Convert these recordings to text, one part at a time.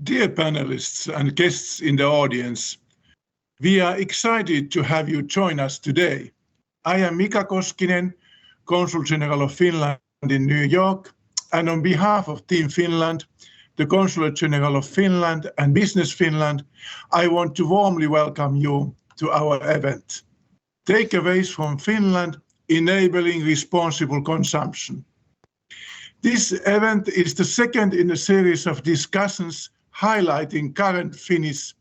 Dear panelists and guests in the audience, we are excited to have you join us today. I am Mika Koskinen, Consul General of Finland in New York, and on behalf of Team Finland, the Consulate General of Finland and Business Finland, I want to warmly welcome you to our event. Takeaways from Finland, enabling responsible consumption. This event is the second in a series of discussions highlighting current Finnish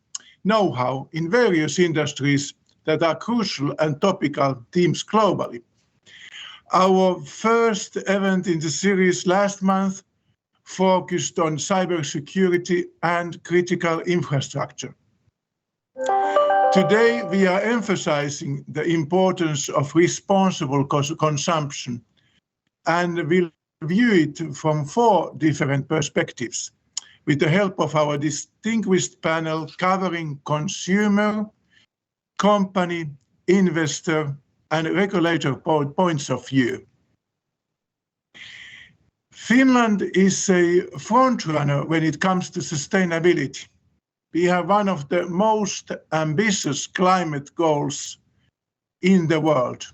know-how in various industries that are crucial and topical themes globally. Our first event in the series last month focused on cybersecurity and critical infrastructure. Today, we are emphasizing the importance of responsible consumption and will view it from 4 different perspectives, with the help of our distinguished panel covering consumer, company, investor, and regulator points of view. Finland is a frontrunner when it comes to sustainability. We have one of the most ambitious climate goals in the world,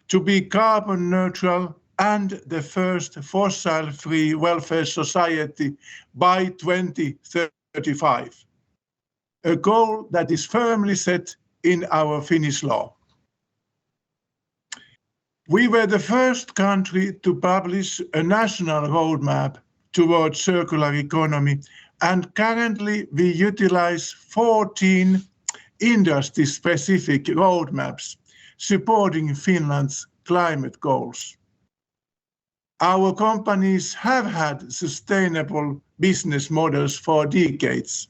to be carbon neutral and the first fossil-free welfare society by 2035, a goal that is firmly set in our Finnish law. We were the first country to publish a national roadmap towards circular economy, and currently we utilize 14 industry-specific roadmaps supporting Finland's climate goals. Our companies have had sustainable business models for decades,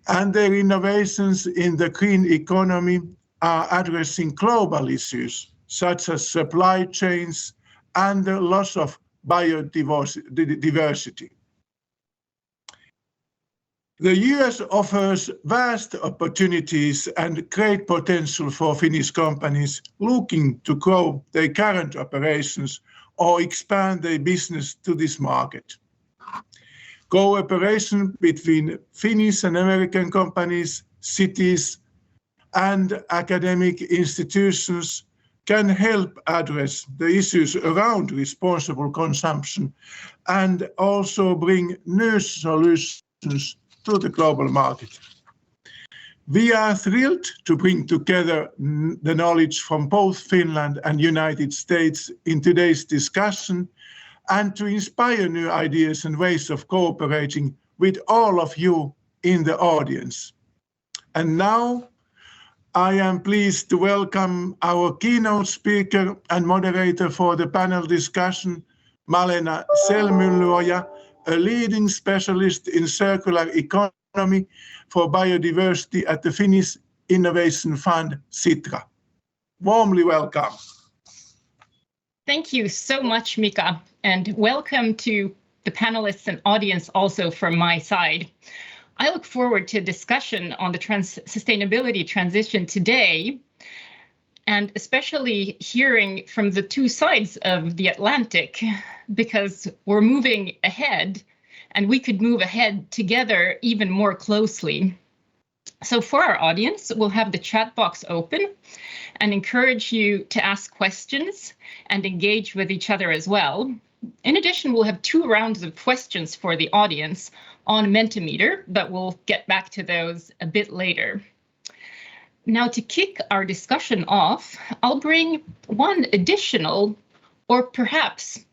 and their innovations in the green economy are addressing global issues such as supply chains and the loss of biodiversity. The US offers vast opportunities and great potential for Finnish companies looking to grow their current operations or expand their business to this market. Cooperation between Finnish and American companies, cities, and academic institutions can help address the issues around responsible consumption and also bring new solutions to the global market. We are thrilled to bring together the knowledge from both Finland and United States in today's discussion and to inspire new ideas and ways of cooperating with all of you in the audience. And now, I am pleased to welcome our keynote speaker and moderator for the panel discussion, Malena Sell-Myllyoja, a leading specialist in circular economy for biodiversity at the Finnish Innovation Fund, Sitra. Warmly welcome. Thank you so much, Mika, and welcome to the panelists and audience also from my side. I look forward to a discussion on the sustainability transition today, and especially hearing from the 2 sides of the Atlantic, because we're moving ahead and we could move ahead together even more closely. So for our audience, we'll have the chat box open and encourage you to ask questions and engage with each other as well. In addition, we'll have 2 rounds of questions for the audience on Mentimeter, but we'll get back to those a bit later. Now, to kick our discussion off, I'll bring one additional, or perhaps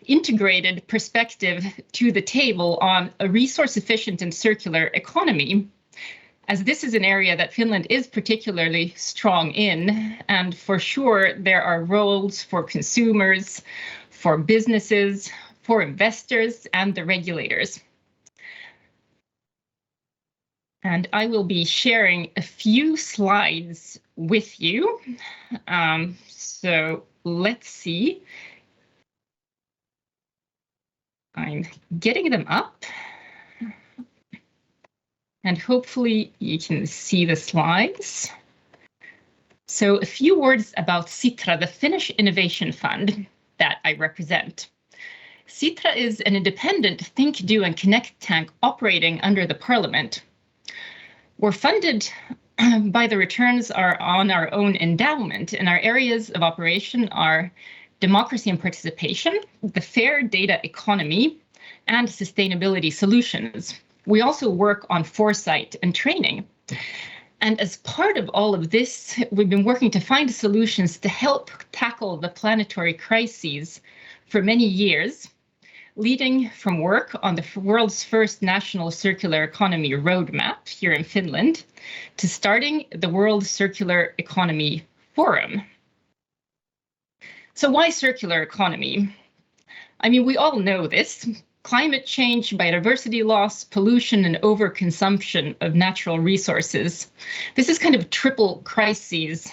integrated perspective to the table on a resource-efficient and circular economy, as this is an area that Finland is particularly strong in, and for sure there are roles for consumers, for businesses, for investors, and the regulators. And I will be sharing a few slides with you. So let's see. I'm getting them up. And hopefully you can see the slides. So a few words about Sitra, the Finnish Innovation Fund that I represent. Sitra is an independent think, do, and connect tank operating under the Parliament. We're funded by the returns are on our own endowment, and our areas of operation are democracy and participation, the fair data economy, and sustainability solutions. We also work on foresight and training. And as part of all of this, we've been working to find solutions to help tackle the planetary crises for many years, leading from work on the world's first national circular economy roadmap here in Finland to starting the World Circular Economy Forum. So why circular economy? I mean, we all know this. Climate change, biodiversity loss, pollution, and overconsumption of natural resources. This is kind of triple crises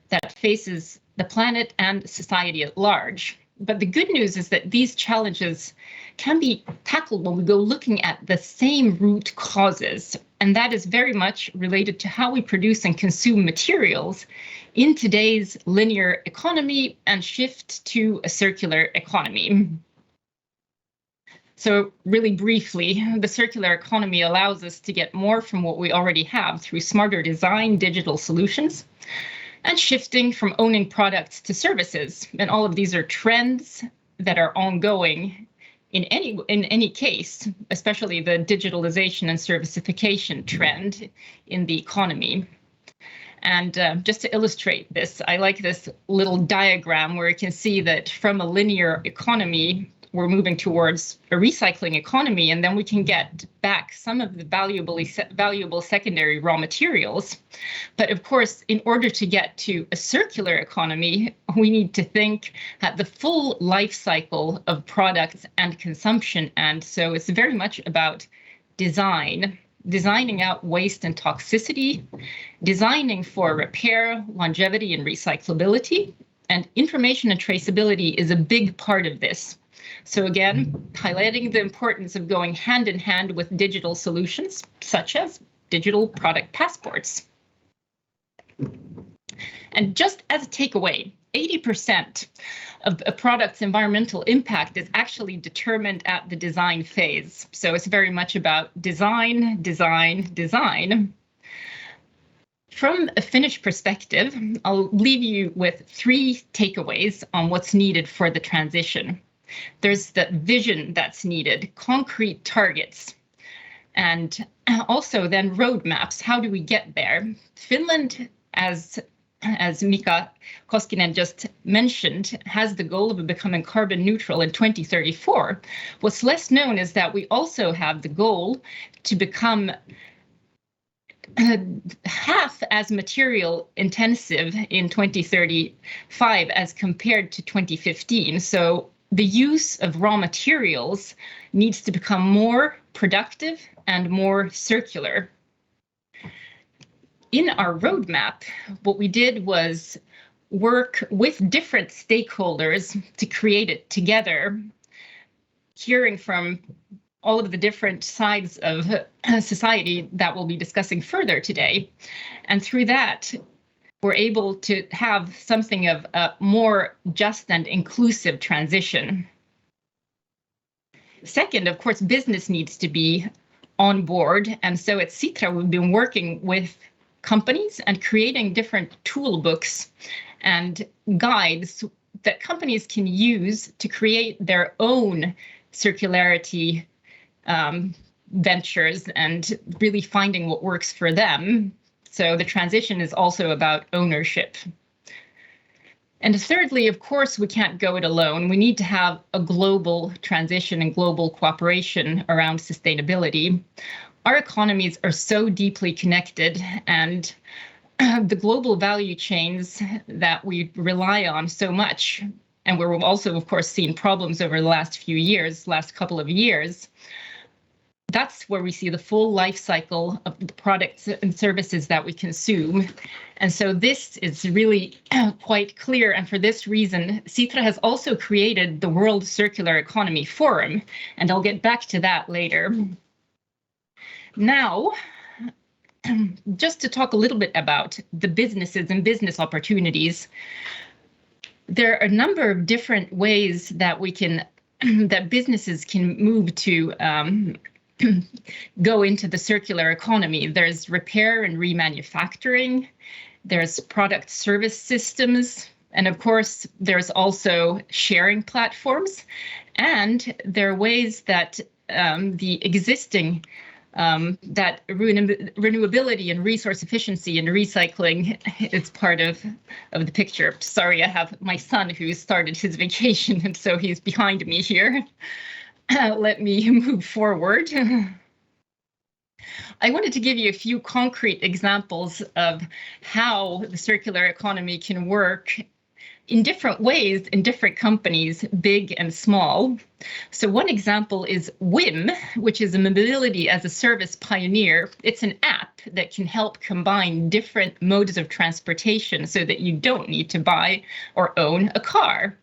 that faces the planet and society at large. But the good news is that these challenges can be tackled when we go looking at the same root causes, and that is very much related to how we produce and consume materials in today's linear economy and shift to a circular economy. So really briefly, the circular economy allows us to get more from what we already have through smarter design, digital solutions, and shifting from owning products to services. And all of these are trends that are ongoing in any case, especially the digitalization and servicification trend in the economy. And just to illustrate this, I like this little diagram where you can see that from a linear economy, we're moving towards a recycling economy, and then we can get back some of the valuable secondary raw materials. But of course, in order to get to a circular economy, we need to think at the full life cycle of products and consumption. And so it's very much about designing out waste and toxicity, designing for repair, longevity, and recyclability. And information and traceability is a big part of this. So again, highlighting the importance of going hand in hand with digital solutions, such as digital product passports. And just as a takeaway, 80% of a product's environmental impact is actually determined at the design phase. So it's very much about design, design, design. From a Finnish perspective, I'll leave you with 3 takeaways on what's needed for the transition. There's the vision that's needed, concrete targets, and also then roadmaps. How do we get there? Finland, as Mika Koskinen just mentioned, has the goal of becoming carbon neutral in 2034. What's less known is that we also have the goal to become half as material intensive in 2035 as compared to 2015. So the use of raw materials needs to become more productive and more circular. In our roadmap, what we did was work with different stakeholders to create it together, hearing from all of the different sides of society that we'll be discussing further today. And through that, we're able to have something of a more just and inclusive transition. Second, of course, business needs to be on board. And so at Sitra, we've been working with companies and creating different toolbooks and guides that companies can use to create their own circularity ventures and really finding what works for them. So the transition is also about ownership. And thirdly, of course, we can't go it alone. We need to have a global transition and global cooperation around sustainability. Our economies are so deeply connected, and the global value chains that we rely on so much, and where we've also, of course, seen problems over the last couple of years, that's where we see the full life cycle of the products and services that we consume. And so this is really quite clear. And for this reason, Sitra has also created the World Circular Economy Forum, and I'll get back to that later. Now, just to talk a little bit about the businesses and business opportunities, there are a number of different ways that we can that businesses can move to go into the circular economy. There's repair and remanufacturing, there's product service systems, and of course, there's also sharing platforms. And there are ways that the existing that renewability and resource efficiency and recycling is part of the picture. Sorry, I have my son who started his vacation, and so he's behind me here. Let me move forward. I wanted to give you a few concrete examples of how the circular economy can work in different ways in different companies, big and small. So one example is WIM, which is a mobility as a service pioneer. It's an app that can help combine different modes of transportation so that you don't need to buy or own a car.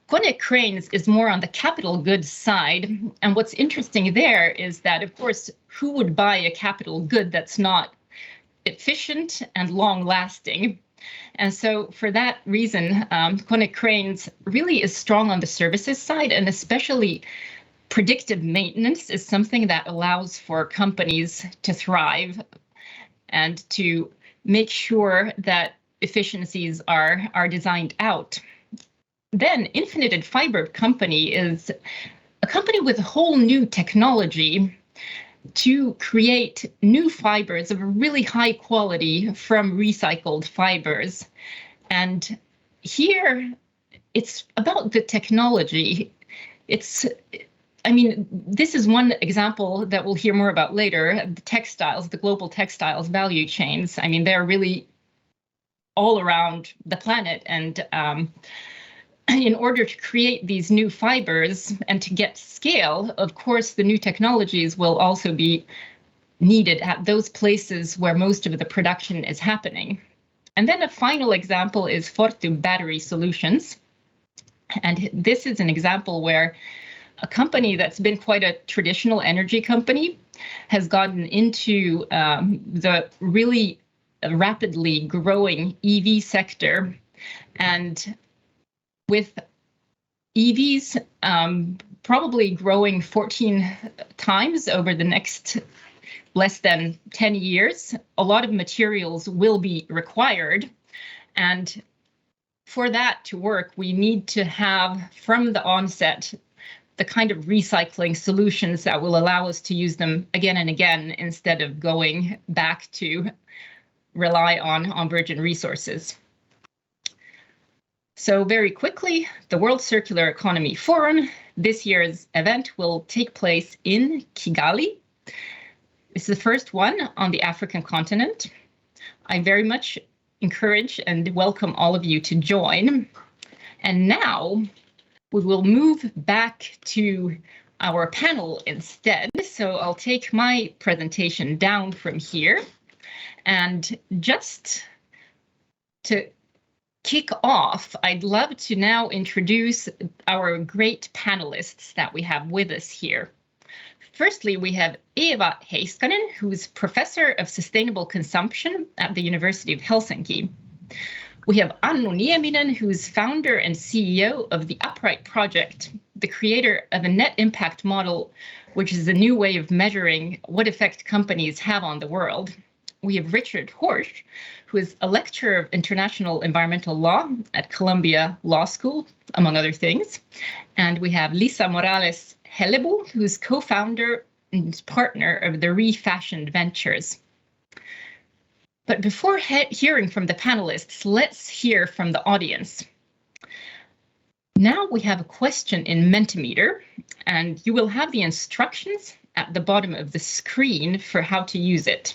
Konecranes is more on the capital goods side. And what's interesting there is that, of course, who would buy a capital good that's not efficient and long lasting? And so for that reason, Konecranes really is strong on the services side, and especially predictive maintenance is something that allows for companies to thrive and to make sure that efficiencies are designed out. Then Infinited Fiber Company is a company with a whole new technology to create new fibers of really high quality from recycled fibers. And here it's about the technology. This is one example that we'll hear more about later, the textiles, the global textiles value chains. I mean, they're really all around the planet, and in order to create these new fibers and to get scale, of course, the new technologies will also be needed at those places where most of the production is happening. And then a final example is Fortum Battery Solutions. And this is an example where a company that's been quite a traditional energy company has gotten into the really rapidly growing EV sector. And with EVs probably growing 14 times over the next less than 10 years, a lot of materials will be required. And for that to work, we need to have from the onset the kind of recycling solutions that will allow us to use them again and again instead of going back to rely on virgin resources. So very quickly, the World Circular Economy Forum, this year's event will take place in Kigali. It's the first one on the African continent. I very much encourage and welcome all of you to join. And now we will move back to our panel instead. So I'll take my presentation down from here. And just to kick off, I'd love to now introduce our great panelists that we have with us here. Firstly, we have Eva Heiskanen, who's Professor of Sustainable Consumption at the University of Helsinki. We have Annu Nieminen, who's founder and CEO of the Upright Project, the creator of a net impact model, which is a new way of measuring what effect companies have on the world. We have Richard Horsch, who is a lecturer of international environmental law at Columbia Law School, among other things. And we have Lisa Morales-Hellebo, who's co-founder and partner of the REFASHIOND Ventures. But before hearing from the panelists, let's hear from the audience. Now we have a question in Mentimeter, and you will have the instructions at the bottom of the screen for how to use it.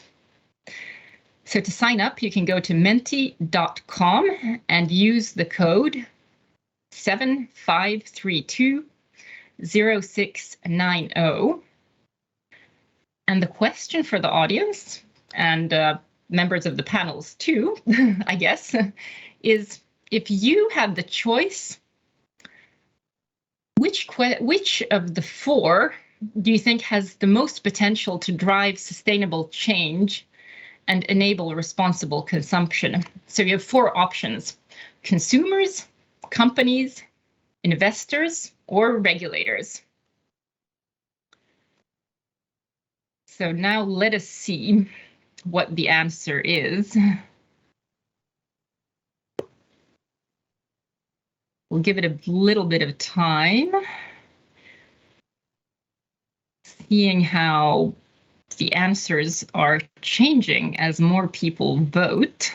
So to sign up, you can go to menti.com and use the code 75320690. And the question for the audience, and members of the panels too, I guess, is if you had the choice, which of the four do you think has the most potential to drive sustainable change and enable responsible consumption? So you have four options: consumers, companies, investors, or regulators? So now let us see what the answer is. We'll give it a little bit of time, seeing how the answers are changing as more people vote.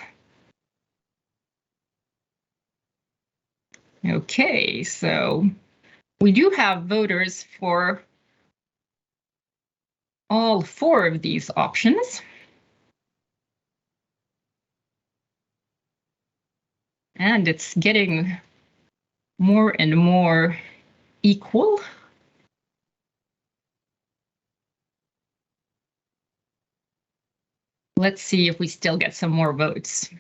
Okay, so we do have voters for all 4 of these options. And it's getting more and more equal. Let's see if we still get some more votes.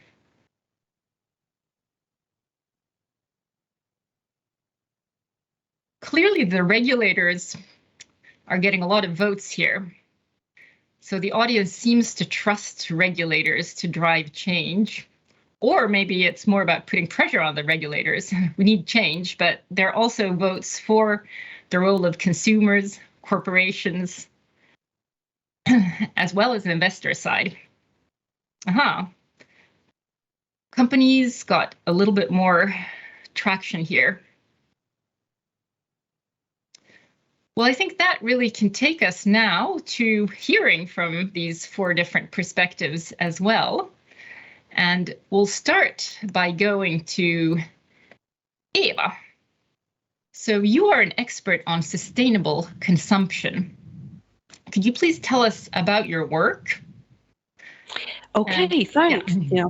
Clearly, the regulators are getting a lot of votes here. So the audience seems to trust regulators to drive change. Or maybe it's more about putting pressure on the regulators. We need change, but there are also votes for the role of consumers, corporations, as well as the investor side. Companies got a little bit more traction here. Well, I think that really can take us now to hearing from these 4 different perspectives as well. And we'll start by going to Eva. So you are an expert on sustainable consumption. Could you please tell us about your work? Okay, thanks. Yeah.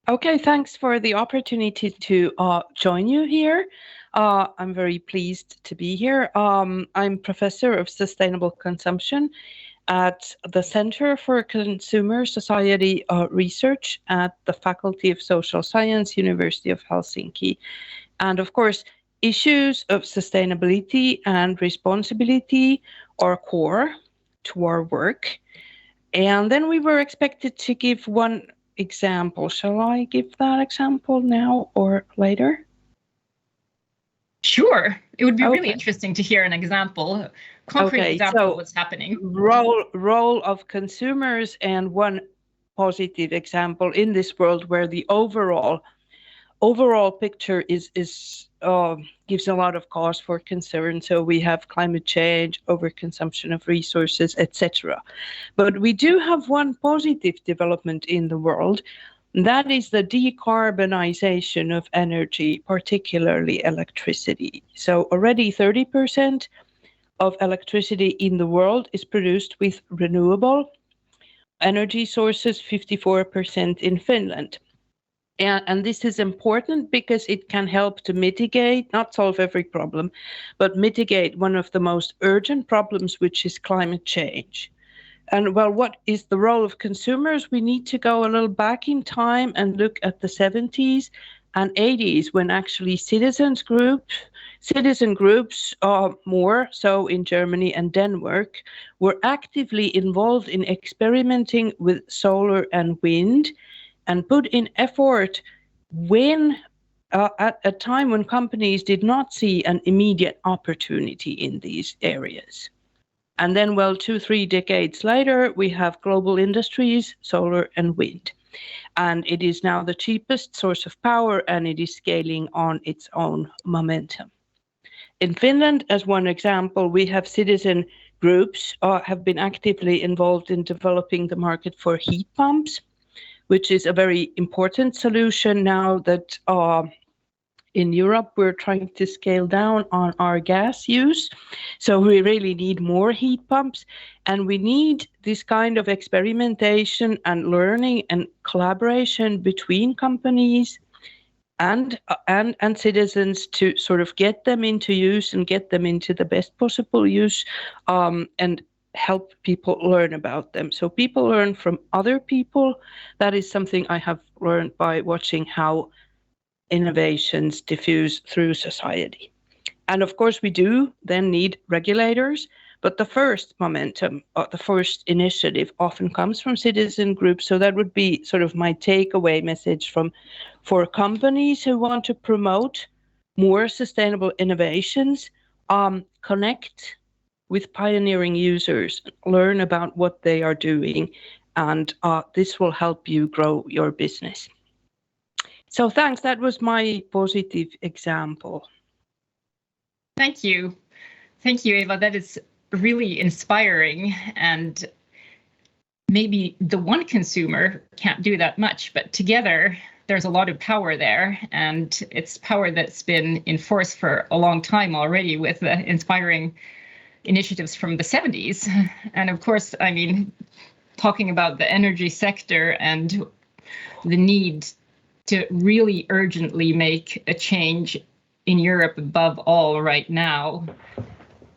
Okay, thanks for the opportunity to join you here. I'm very pleased to be here. I'm professor of sustainable consumption at the Center for Consumer Society Research at the Faculty of Social Science, University of Helsinki. And of course, issues of sustainability and responsibility are core to our work. And then we were expected to give one example. Shall I give that example now or later? Sure. It would be really interesting to hear an example, concrete example of what's happening. Role of consumers, and one positive example in this world where the overall picture gives a lot of cause for concern. So we have climate change, overconsumption of resources, etc. But we do have one positive development in the world. That is the decarbonization of energy, particularly electricity. So already 30% of electricity in the world is produced with renewable energy sources, 54% in Finland. And this is important because it can help to mitigate, not solve every problem, but mitigate one of the most urgent problems, which is climate change. And well, what is the role of consumers? We need to go a little back in time and look at the 70s and 80s when actually citizen groups, more so in Germany and Denmark, were actively involved in experimenting with solar and wind and put in effort when at a time when companies did not see an immediate opportunity in these areas. And then, well, 2-3 decades later, we have global industries, solar and wind. And it is now the cheapest source of power, and it is scaling on its own momentum. In Finland, as one example, we have citizen groups have been actively involved in developing the market for heat pumps, which is a very important solution now that in Europe, we're trying to scale down on our gas use. So we really need more heat pumps, and we need this kind of experimentation and learning and collaboration between companies and citizens to sort of get them into use and get them into the best possible use, and help people learn about them. So people learn from other people. That is something I have learned by watching how innovations diffuse through society. And of course, we do then need regulators, but the first momentum, the first initiative often comes from citizen groups. So that would be sort of my takeaway message for companies who want to promote more sustainable innovations, connect with pioneering users, learn about what they are doing, and this will help you grow your business. So thanks, that was my positive example. Thank you. Thank you, Eva. That is really inspiring, and maybe the one consumer can't do that much, but together there's a lot of power there, and it's power that's been in force for a long time already with the inspiring initiatives from the 70s. And of course, I mean, talking about the energy sector and the need to really urgently make a change in Europe above all right now,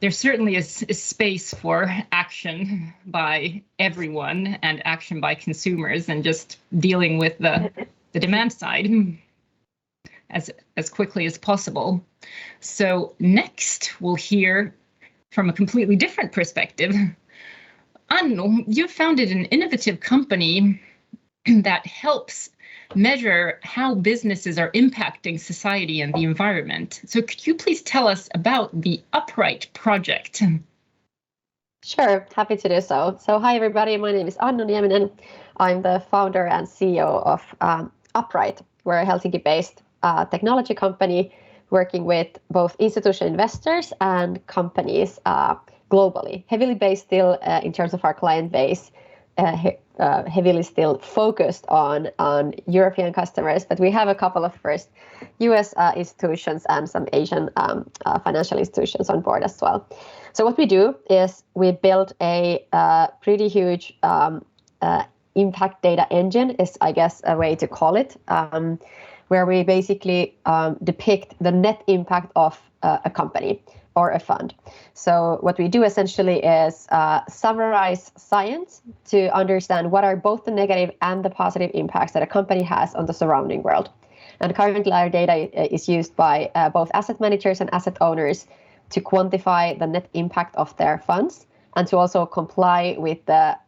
there certainly is space for action by everyone and action by consumers, and just dealing with the demand side as quickly as possible. So next we'll hear from a completely different perspective. Annu, you founded an innovative company that helps measure how businesses are impacting society and the environment. So could you please tell us about the Upright project? Sure, happy to do so. So hi everybody, my name is Annu Nieminen. I'm the founder and CEO of Upright. We're a Helsinki-based technology company working with both institutional investors and companies globally. Heavily based still in terms of our client base, heavily still focused on European customers, but we have a couple of first US institutions and some Asian financial institutions on board as well. So what we do is we build a pretty huge impact data engine, is I guess a way to call it, where we basically depict the net impact of a company or a fund. So what we do essentially is summarize science to understand what are both the negative and the positive impacts that a company has on the surrounding world. And currently our data is used by both asset managers and asset owners to quantify the net impact of their funds, and to also comply with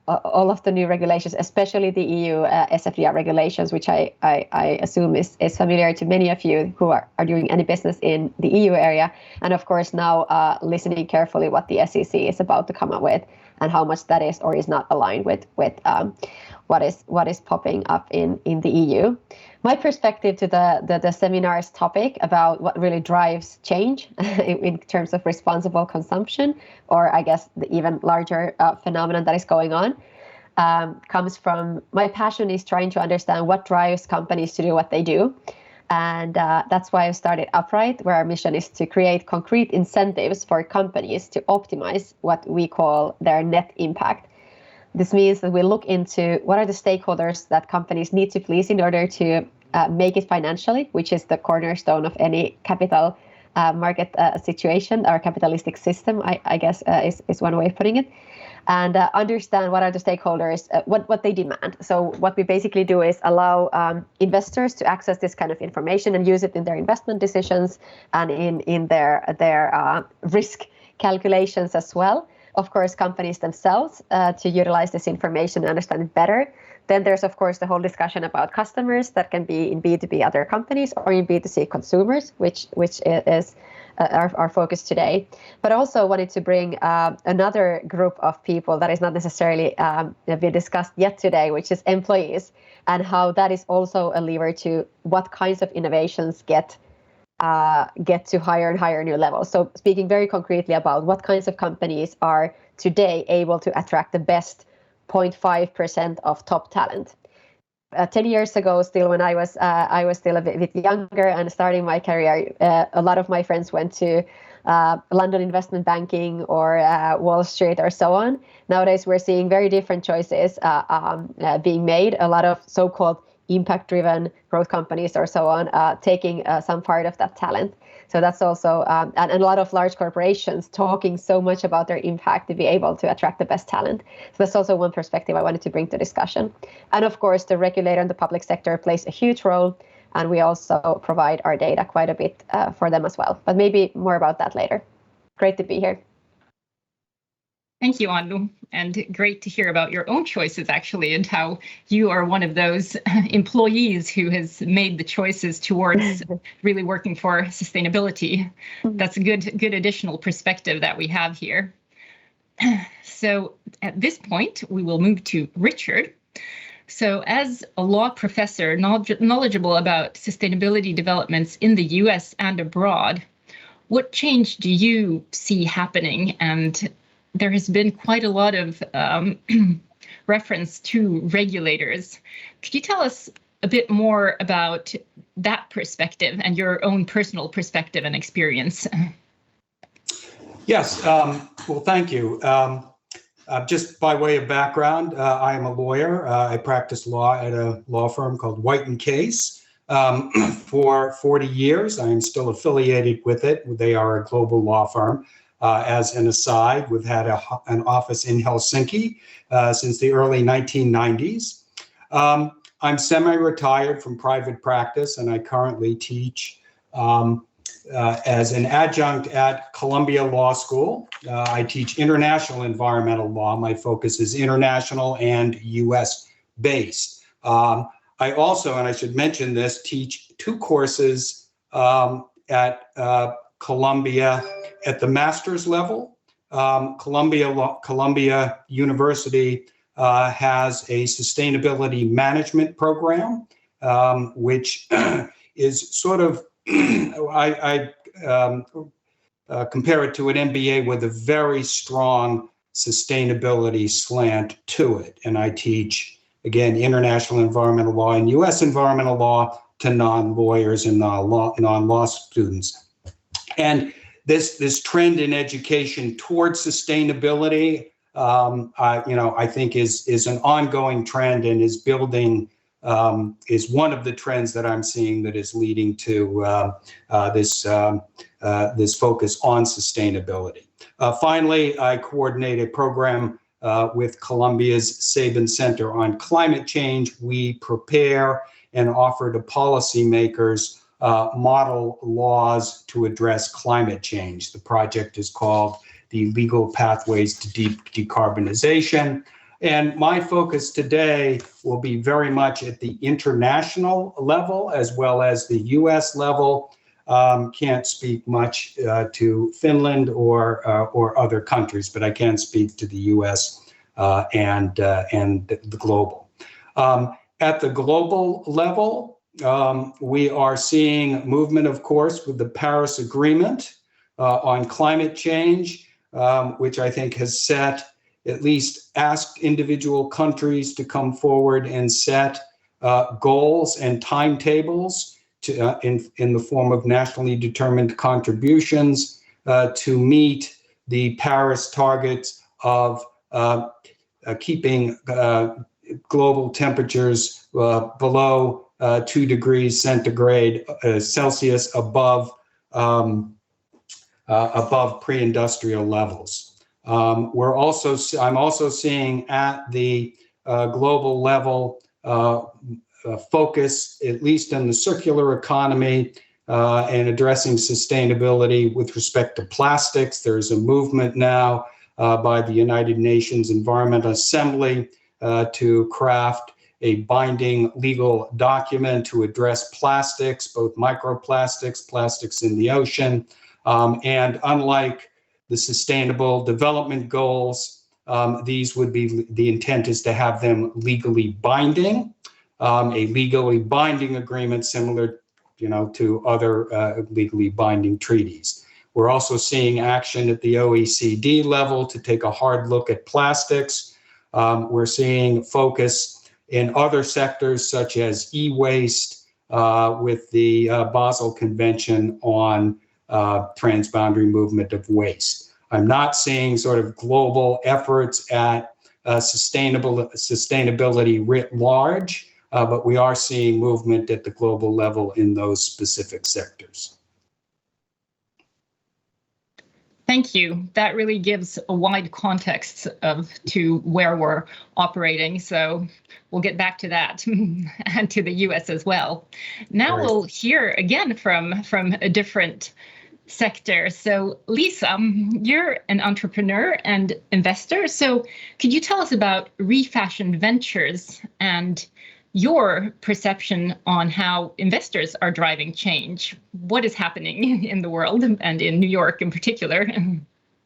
all of the new regulations, especially the EU SFDR regulations, which I assume is familiar to many of you who are doing any business in the EU area. And of course now listening carefully what the SEC is about to come up with and how much that is or is not aligned with what is popping up in the EU. My perspective to the seminar's topic about what really drives change in terms of responsible consumption, or I guess the even larger phenomenon that is going on, comes from my passion is trying to understand what drives companies to do what they do. And that's why I started Upright, where our mission is to create concrete incentives for companies to optimize what we call their net impact. This means that we look into what are the stakeholders that companies need to please in order to make it financially, which is the cornerstone of any capital market situation or capitalistic system, I guess is one way of putting it. And understand what are the stakeholders, what they demand. So what we basically do is allow investors to access this kind of information and use it in their investment decisions and in their risk calculations as well. Of course, companies themselves to utilize this information and understand it better. Then there's, of course, the whole discussion about customers that can be in B2B other companies or in B2C consumers, which is our focus today. But also wanted to bring another group of people that is not necessarily been discussed yet today, which is employees, and how that is also a lever to what kinds of innovations get to higher and higher new levels. So speaking very concretely about what kinds of companies are today able to attract the best 0.5% of top talent. 10 years ago, still when I was still a bit younger and starting my career, a lot of my friends went to London investment banking or Wall Street or so on. Nowadays, we're seeing very different choices being made. A lot of so-called impact-driven growth companies or so on taking some part of that talent. So that's also, and a lot of large corporations talking so much about their impact to be able to attract the best talent. So that's also one perspective I wanted to bring to discussion. And of course, the regulator and the public sector plays a huge role, and we also provide our data quite a bit for them as well. But maybe more about that later. Great to be here. Thank you, Annu, and great to hear about your own choices, actually, and how you are one of those employees who has made the choices towards really working for sustainability. That's a good additional perspective that we have here. So at this point, we will move to Richard. So as a law professor knowledgeable about sustainability developments in the US and abroad, what change do you see happening? And there has been quite a lot of reference to regulators. Could you tell us a bit more about that perspective and your own personal perspective and experience? Yes, well, thank you. Just by way of background, I am a lawyer. I practiced law at a law firm called White & Case for 40 years. I am still affiliated with it. They are a global law firm. As an aside, we've had an office in Helsinki since the early 1990s. I'm semi-retired from private practice, and I currently teach as an adjunct at Columbia Law School. I teach international environmental law. My focus is international and US based. I also, and I should mention this, teach 2 courses at Columbia at the master's level. Columbia University has a sustainability management program, which is sort of, I compare it to an MBA with a very strong sustainability slant to it. And I teach, again, international environmental law and US environmental law to non-lawyers and non-law students. And this trend in education towards sustainability, I think is an ongoing trend and is building, is one of the trends that I'm seeing that is leading to this focus on sustainability. Finally, I coordinate a program with Columbia's Sabin Center on Climate Change. We prepare and offer to policymakers model laws to address climate change. The project is called the Legal Pathways to Decarbonization. And my focus today will be very much at the international level as well as the US level. Can't speak much to Finland or other countries, but I can speak to the US and the global. At the global level, we are seeing movement, of course, with the Paris Agreement on climate change, which I think has at least asked individual countries to come forward and set goals and timetables in the form of nationally determined contributions to meet the Paris targets of keeping global temperatures below 2 degrees Celsius above pre-industrial levels. I'm also seeing at the global level focus, at least in the circular economy and addressing sustainability with respect to plastics. There's a movement now by the United Nations Environment Assembly to craft a binding legal document to address plastics, both microplastics, plastics in the ocean, and unlike the Sustainable Development Goals, these would be, the intent is to have them legally binding, a legally binding agreement similar, to other legally binding treaties. We're also seeing action at the OECD level to take a hard look at plastics. We're seeing focus in other sectors such as e-waste with the Basel Convention on transboundary movement of waste. I'm not seeing sort of global efforts at sustainability writ large, but we are seeing movement at the global level in those specific sectors. Thank you. That really gives a wide context to where we're operating. So we'll get back to that and to the US as well. Now we'll hear again from a different sector. So Lisa, you're an entrepreneur and investor. So could you tell us about REFASHIOND Ventures and your perception on how investors are driving change? What is happening in the world and in New York in particular?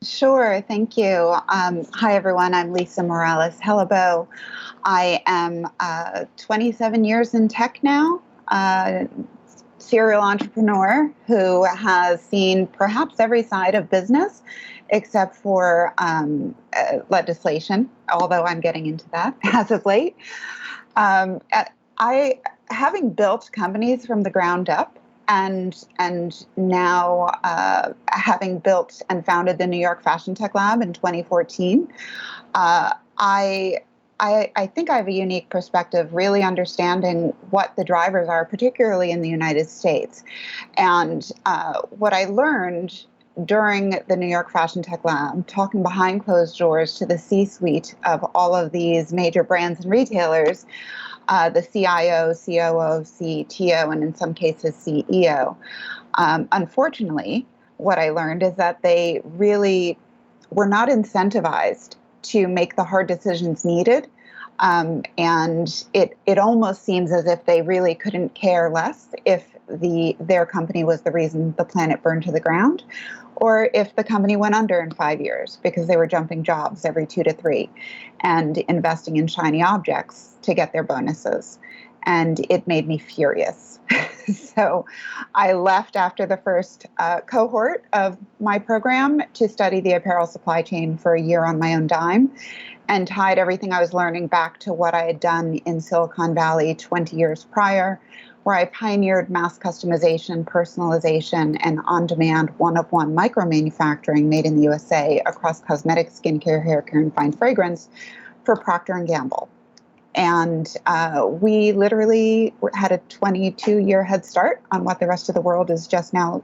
Sure, thank you. Hi, everyone. I'm Lisa Morales-Hellebo. I am 27 years in tech now, serial entrepreneur who has seen perhaps every side of business except for legislation, although I'm getting into that as of late. Having built companies from the ground up and now having built and founded the New York Fashion Tech Lab in 2014, I think I have a unique perspective, really understanding what the drivers are, particularly in the United States. And what I learned during the New York Fashion Tech Lab, talking behind closed doors to the C-suite of all of these major brands and retailers, the CIO, COO, CTO, and in some cases CEO. Unfortunately, what I learned is that they really were not incentivized to make the hard decisions needed. And it almost seems as if they really couldn't care less if their company was the reason the planet burned to the ground, or if the company went under in 5 years because they were jumping jobs every 2 to 3 and investing in shiny objects to get their bonuses. And it made me furious. So I left after the first cohort of my program to study the apparel supply chain for a year on my own dime, and tied everything I was learning back to what I had done in Silicon Valley 20 years prior, where I pioneered mass customization, personalization, and on-demand one-of-one micro-manufacturing made in the USA across cosmetics, skincare, hair care, and fine fragrance for Procter & Gamble. And we literally had a 22-year head start on what the rest of the world is just now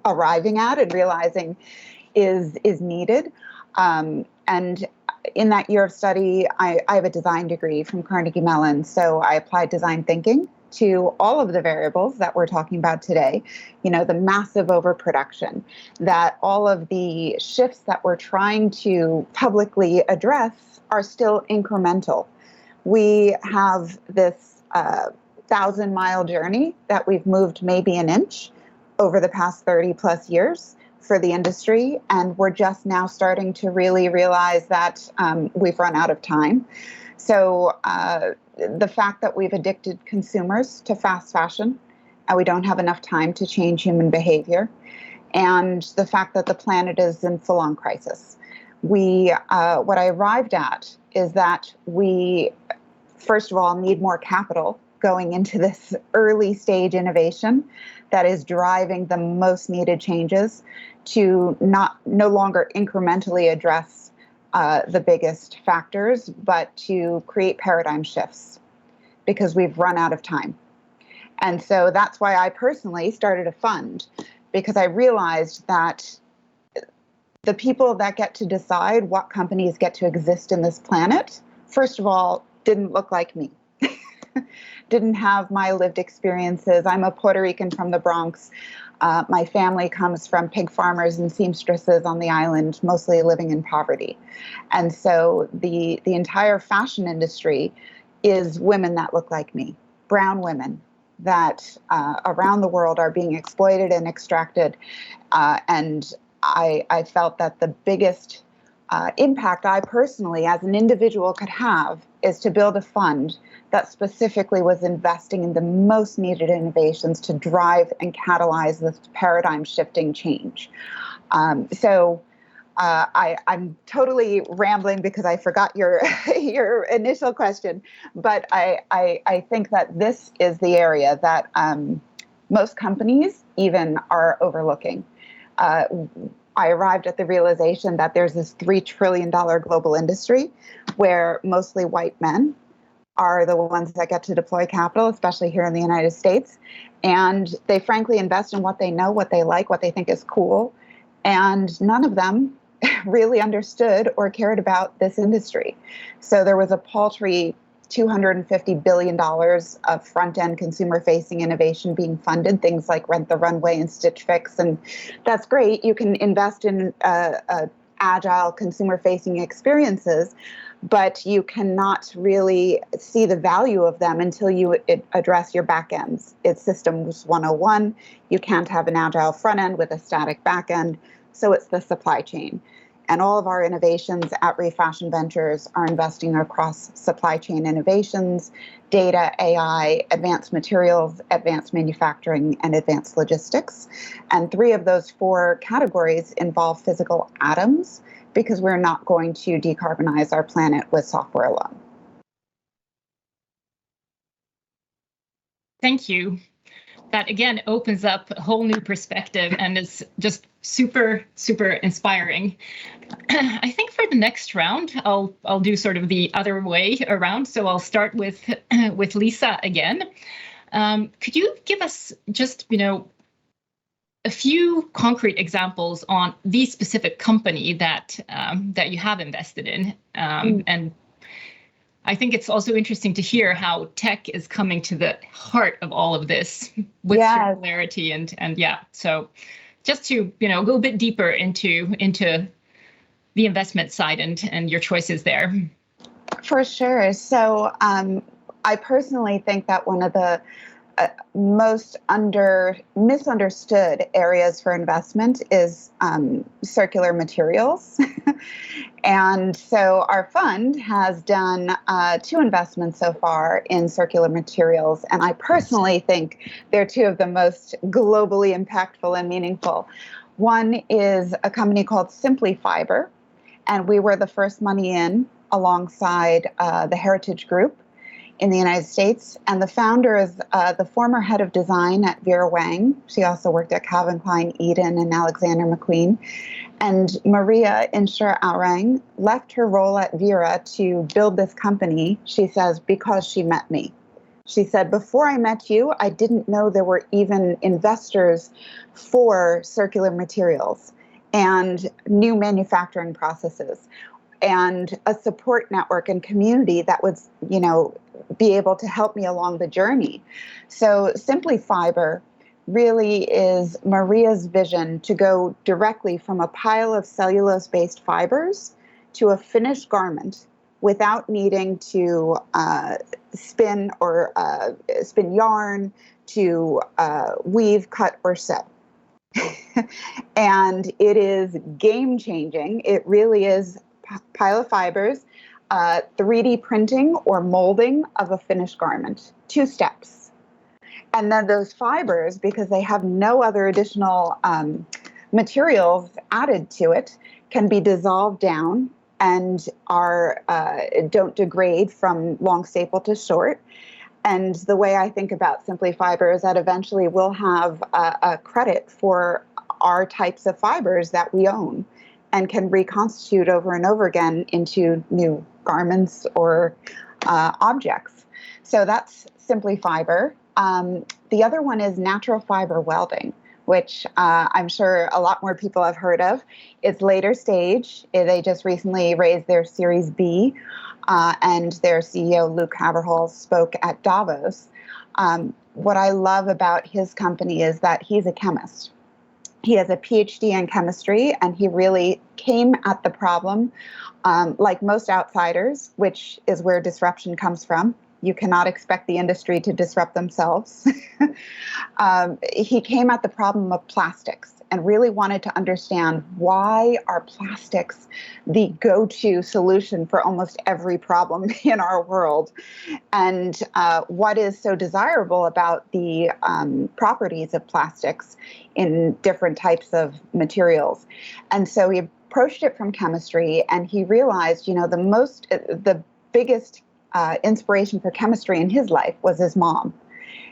arriving at and realizing is needed. And in that year of study, I have a design degree from Carnegie Mellon, so I applied design thinking to all of the variables that we're talking about today. You know, the massive overproduction, that all of the shifts that we're trying to publicly address are still incremental. We have this 1,000-mile journey that we've moved maybe an inch over the past 30 plus years for the industry, and we're just now starting to really realize that we've run out of time. So the fact that we've addicted consumers to fast fashion and we don't have enough time to change human behavior, and the fact that the planet is in full-on crisis. What I arrived at is that we, first of all, need more capital going into this early stage innovation that is driving the most needed changes to no longer incrementally address the biggest factors, but to create paradigm shifts because we've run out of time. And so that's why I personally started a fund, because I realized that the people that get to decide what companies get to exist in this planet, first of all, didn't look like me. Didn't have my lived experiences. I'm a Puerto Rican from the Bronx. My family comes from pig farmers and seamstresses on the island, mostly living in poverty. And so the entire fashion industry is women that look like me, brown women that around the world are being exploited and extracted. And I felt that the biggest impact I personally, as an individual, could have is to build a fund that specifically was investing in the most needed innovations to drive and catalyze this paradigm shifting change. So I'm totally rambling because I forgot your your initial question, but I think that this is the area that most companies even are overlooking. I arrived at the realization that there's this $3 trillion global industry where mostly white men are the ones that get to deploy capital, especially here in the United States. And they frankly invest in what they know, what they like, what they think is cool. And none of them really understood or cared about this industry. So there was a paltry $250 billion of front-end consumer-facing innovation being funded, things like Rent the Runway and Stitch Fix, and that's great. You can invest in agile consumer-facing experiences, but you cannot really see the value of them until you address your back ends. It's Systems 101. You can't have an agile front end with a static back end, so it's the supply chain. And all of our innovations at REFASHIOND Ventures are investing across supply chain innovations, data, AI, advanced materials, advanced manufacturing, and advanced logistics. And 3 of those 4 categories involve physical atoms, because we're not going to decarbonize our planet with software alone. Thank you. That again opens up a whole new perspective and is just super, super inspiring. I think for the next round, I'll do sort of the other way around. So I'll start with Lisa again. Could you give us just, a few concrete examples on the specific company that you have invested in? And I think it's also interesting to hear how tech is coming to the heart of all of this with circularity and yeah. So just to go a bit deeper into the investment side and your choices there. For sure. So I personally think that one of the most misunderstood areas for investment is circular materials. And so our fund has done 2 investments so far in circular materials. And I personally think they're 2 of the most globally impactful and meaningful. One is a company called Simply Fiber. And we were the first money in alongside the Heritage Group in the United States. And the founder is the former head of design at Vera Wang. She also worked at Calvin Klein, Eden, and Alexander McQueen. And Maria Inscher-Aurang left her role at Vera to build this company, she says, because she met me. She said, before I met you, I didn't know there were even investors for circular materials and new manufacturing processes and a support network and community that would, be able to help me along the journey. So Simply Fiber really is Maria's vision to go directly from a pile of cellulose-based fibers to a finished garment without needing to spin yarn, to weave, cut, or sew. And it is game-changing. It really is pile of fibers, 3D printing or molding of a finished garment, 2 steps. And then those fibers, because they have no other additional materials added to it, can be dissolved down and don't degrade from long staple to short. And the way I think about Simply Fiber is that eventually we'll have a credit for our types of fibers that we own and can reconstitute over and over again into new garments or objects. So that's Simply Fiber. The other one is natural fiber welding, which I'm sure a lot more people have heard of. It's later stage. They just recently raised their Series B, and their CEO, Luke Haverhall, spoke at Davos. What I love about his company is that he's a chemist. He has a PhD in chemistry, and he really came at the problem like most outsiders, which is where disruption comes from. You cannot expect the industry to disrupt themselves. He came at the problem of plastics and really wanted to understand why are plastics the go-to solution for almost every problem in our world, and what is so desirable about the properties of plastics in different types of materials. And so he approached it from chemistry, and he realized, the biggest inspiration for chemistry in his life was his mom.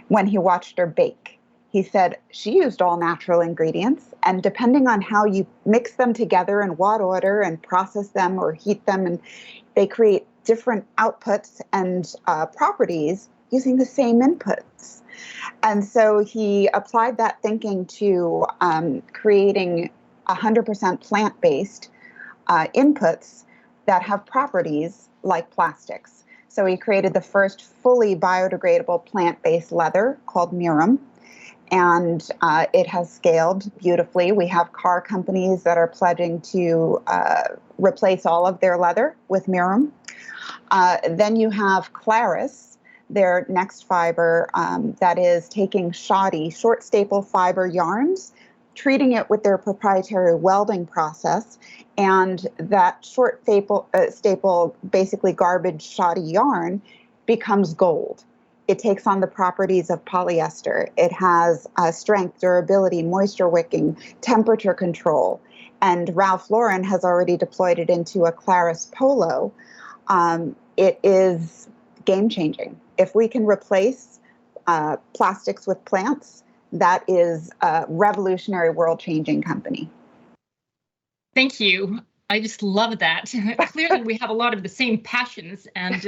When he watched her bake, he said she used all natural ingredients, and depending on how you mix them together in what order and process them or heat them, and they create different outputs and properties using the same inputs. And so he applied that thinking to creating 100% plant-based inputs that have properties like plastics. So he created the first fully biodegradable plant-based leather called Mirum. And it has scaled beautifully. We have car companies that are pledging to replace all of their leather with Mirum. Then you have Claris, their next fiber that is taking shoddy, short staple fiber yarns, treating it with their proprietary welding process, and that short staple, basically garbage shoddy yarn, becomes gold. It takes on the properties of polyester. It has strength, durability, moisture wicking, temperature control. And Ralph Lauren has already deployed it into a Claris polo. It is game-changing. If we can replace plastics with plants, that is a revolutionary, world-changing company. Thank you. I just love that. Clearly, we have a lot of the same passions, and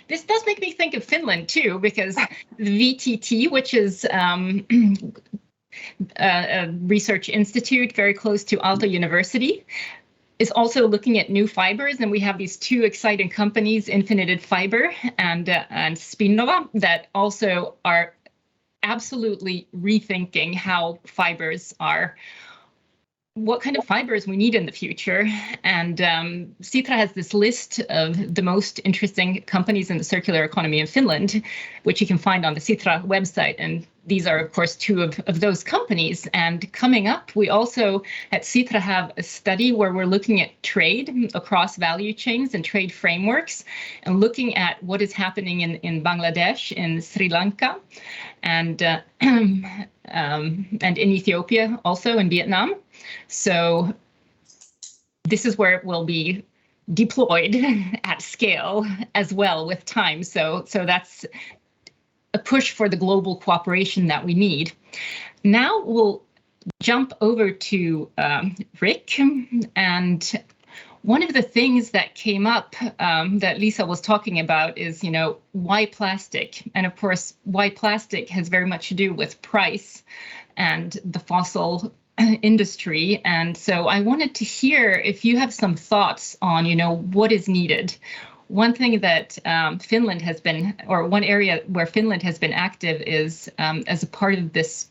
this does make me think of Finland too, because the VTT, which is a research institute very close to Aalto University, is also looking at new fibers, and we have these two exciting companies, Infinited Fiber and Spinnova, that also are absolutely rethinking how fibers are. What kind of fibers we need in the future. And Sitra has this list of the most interesting companies in the circular economy in Finland, which you can find on the Sitra website. And these are, of course, two of those companies. And coming up, we also at Sitra have a study where we're looking at trade across value chains and trade frameworks, and looking at what is happening in Bangladesh, in Sri Lanka, and in Ethiopia, also in Vietnam. So this is where it will be deployed at scale as well with time. So that's a push for the global cooperation that we need. Now we'll jump over to Rick. And one of the things that came up that Lisa was talking about is, why plastic? And of course, why plastic has very much to do with price and the fossil industry. And so I wanted to hear if you have some thoughts on, what is needed. One thing that Finland has been, or one area where Finland has been active is as a part of this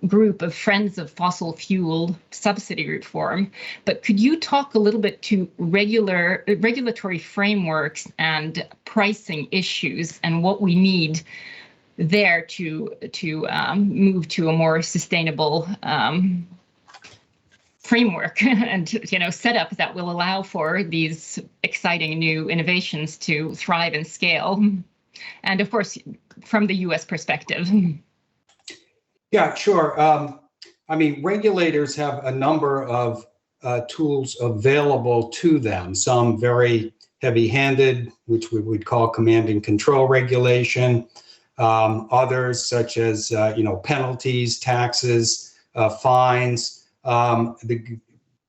group of Friends of Fossil Fuel subsidy reform. But could you talk a little bit to regulatory frameworks and pricing issues and what we need there to move to a more sustainable framework and setup that will allow for these exciting new innovations to thrive and scale, and of course from the U.S. perspective? Yeah, sure. Regulators have a number of tools available to them. Some very heavy-handed, which we would call command and control regulation. Others, such as penalties, taxes, fines. The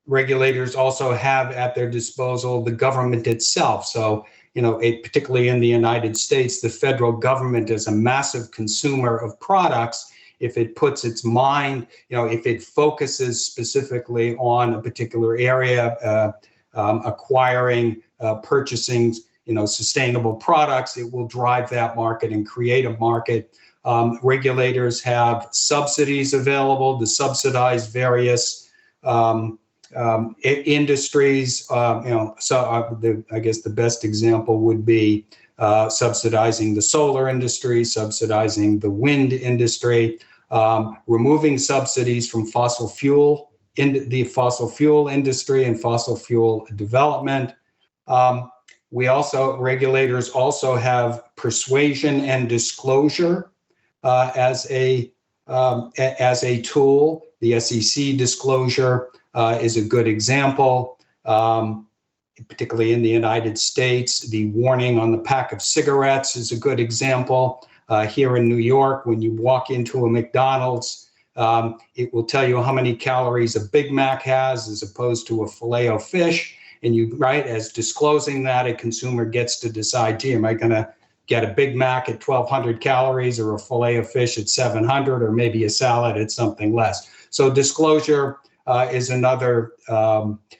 regulators also have at their disposal the government itself. So, particularly in the United States, the federal government is a massive consumer of products. If it puts its mind, if it focuses specifically on a particular area, acquiring, purchasing, sustainable products, it will drive that market and create a market. Regulators have subsidies available to subsidize various industries. I guess the best example would be subsidizing the solar industry, subsidizing the wind industry, removing subsidies from fossil fuel in the fossil fuel industry and fossil fuel development. Regulators also have persuasion and disclosure as a tool. The SEC disclosure is a good example, particularly in the United States. The warning on the pack of cigarettes is a good example. Here in New York, when you walk into a McDonald's, it will tell you how many calories a Big Mac has as opposed to a filet of fish. And as disclosing that, a consumer gets to decide, am I going to get a Big Mac at 1,200 calories or a filet of fish at 700, or maybe a salad at something less. So disclosure is another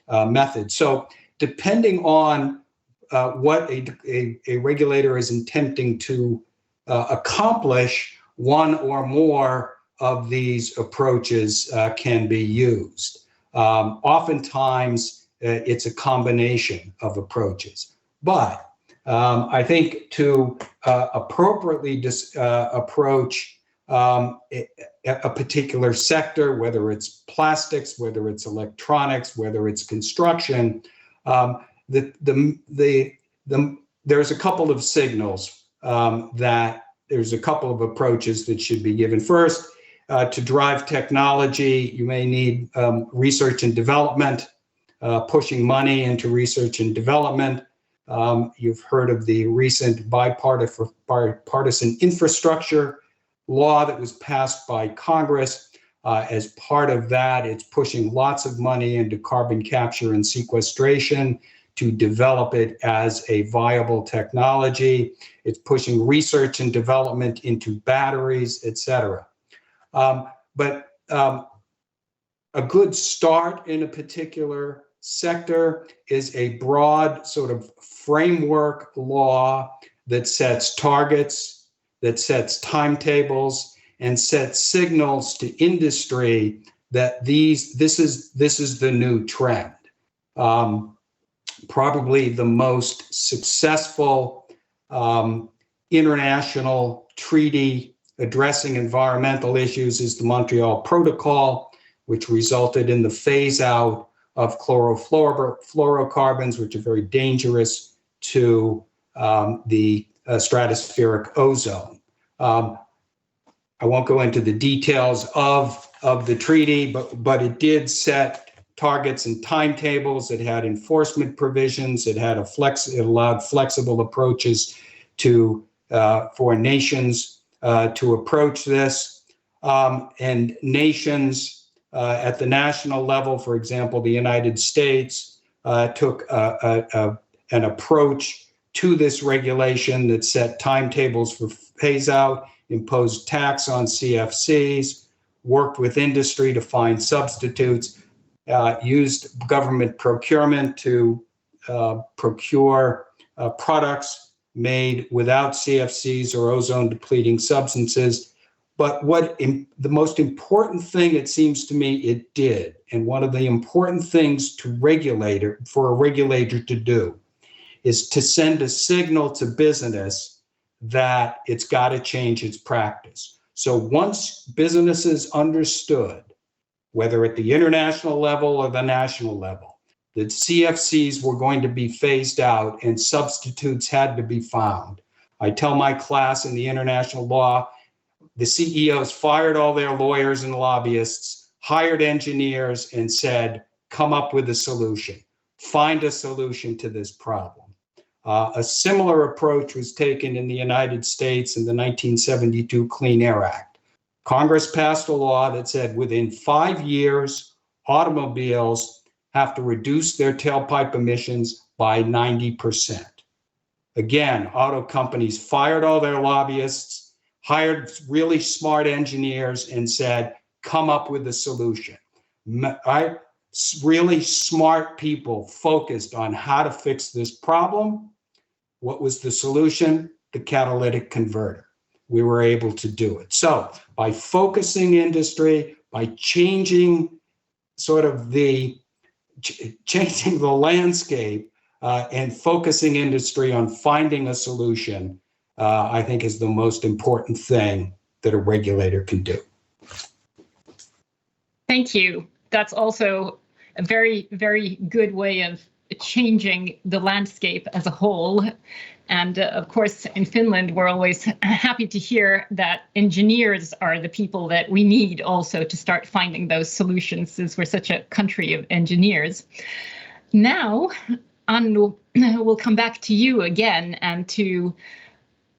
method. So depending on what a regulator is attempting to accomplish, one or more of these approaches can be used. Oftentimes, it's a combination of approaches. But I think to appropriately approach a particular sector, whether it's plastics, whether it's electronics, whether it's construction, there's a couple of signals that there's a couple of approaches that should be given. First, to drive technology, you may need research and development, pushing money into research and development. You've heard of the recent bipartisan infrastructure law that was passed by Congress. As part of that, it's pushing lots of money into carbon capture and sequestration to develop it as a viable technology. It's pushing research and development into batteries, et cetera. But a good start in a particular sector is a broad sort of framework law that sets targets, that sets timetables, and sets signals to industry that this is the new trend. Probably the most successful international treaty addressing environmental issues is the Montreal Protocol, which resulted in the phase out of chlorofluorocarbons, which are very dangerous to the stratospheric ozone. I won't go into the details of the treaty, but it did set targets and timetables. It had enforcement provisions. It had it allowed flexible approaches to for nations to approach this, and nations at the national level, for example, the United States took an approach to this regulation that set timetables for phase out, imposed tax on CFCs, worked with industry to find substitutes, used government procurement to procure products made without CFCs or ozone depleting substances. But the most important thing, it seems to me, it did, and one of the important things for a regulator to do, is to send a signal to business that it's got to change its practice. So once businesses understood, whether at the international level or the national level, that CFCs were going to be phased out and substitutes had to be found. I tell my class in the international law, the CEOs fired all their lawyers and lobbyists, hired engineers, and said, come up with a solution. Find a solution to this problem. A similar approach was taken in the United States in the 1972 Clean Air Act. Congress passed a law that said within 5 years, automobiles have to reduce their tailpipe emissions by 90%. Again, auto companies fired all their lobbyists, hired really smart engineers, and said, come up with a solution. Really smart people focused on how to fix this problem. What was the solution? The catalytic converter. We were able to do it. So by focusing industry, by changing the landscape and focusing industry on finding a solution, I think is the most important thing that a regulator can do. Thank you. That's also a very, very good way of changing the landscape as a whole. And of course, in Finland, we're always happy to hear that engineers are the people that we need also to start finding those solutions, since we're such a country of engineers. Now, Annu, we'll come back to you again and to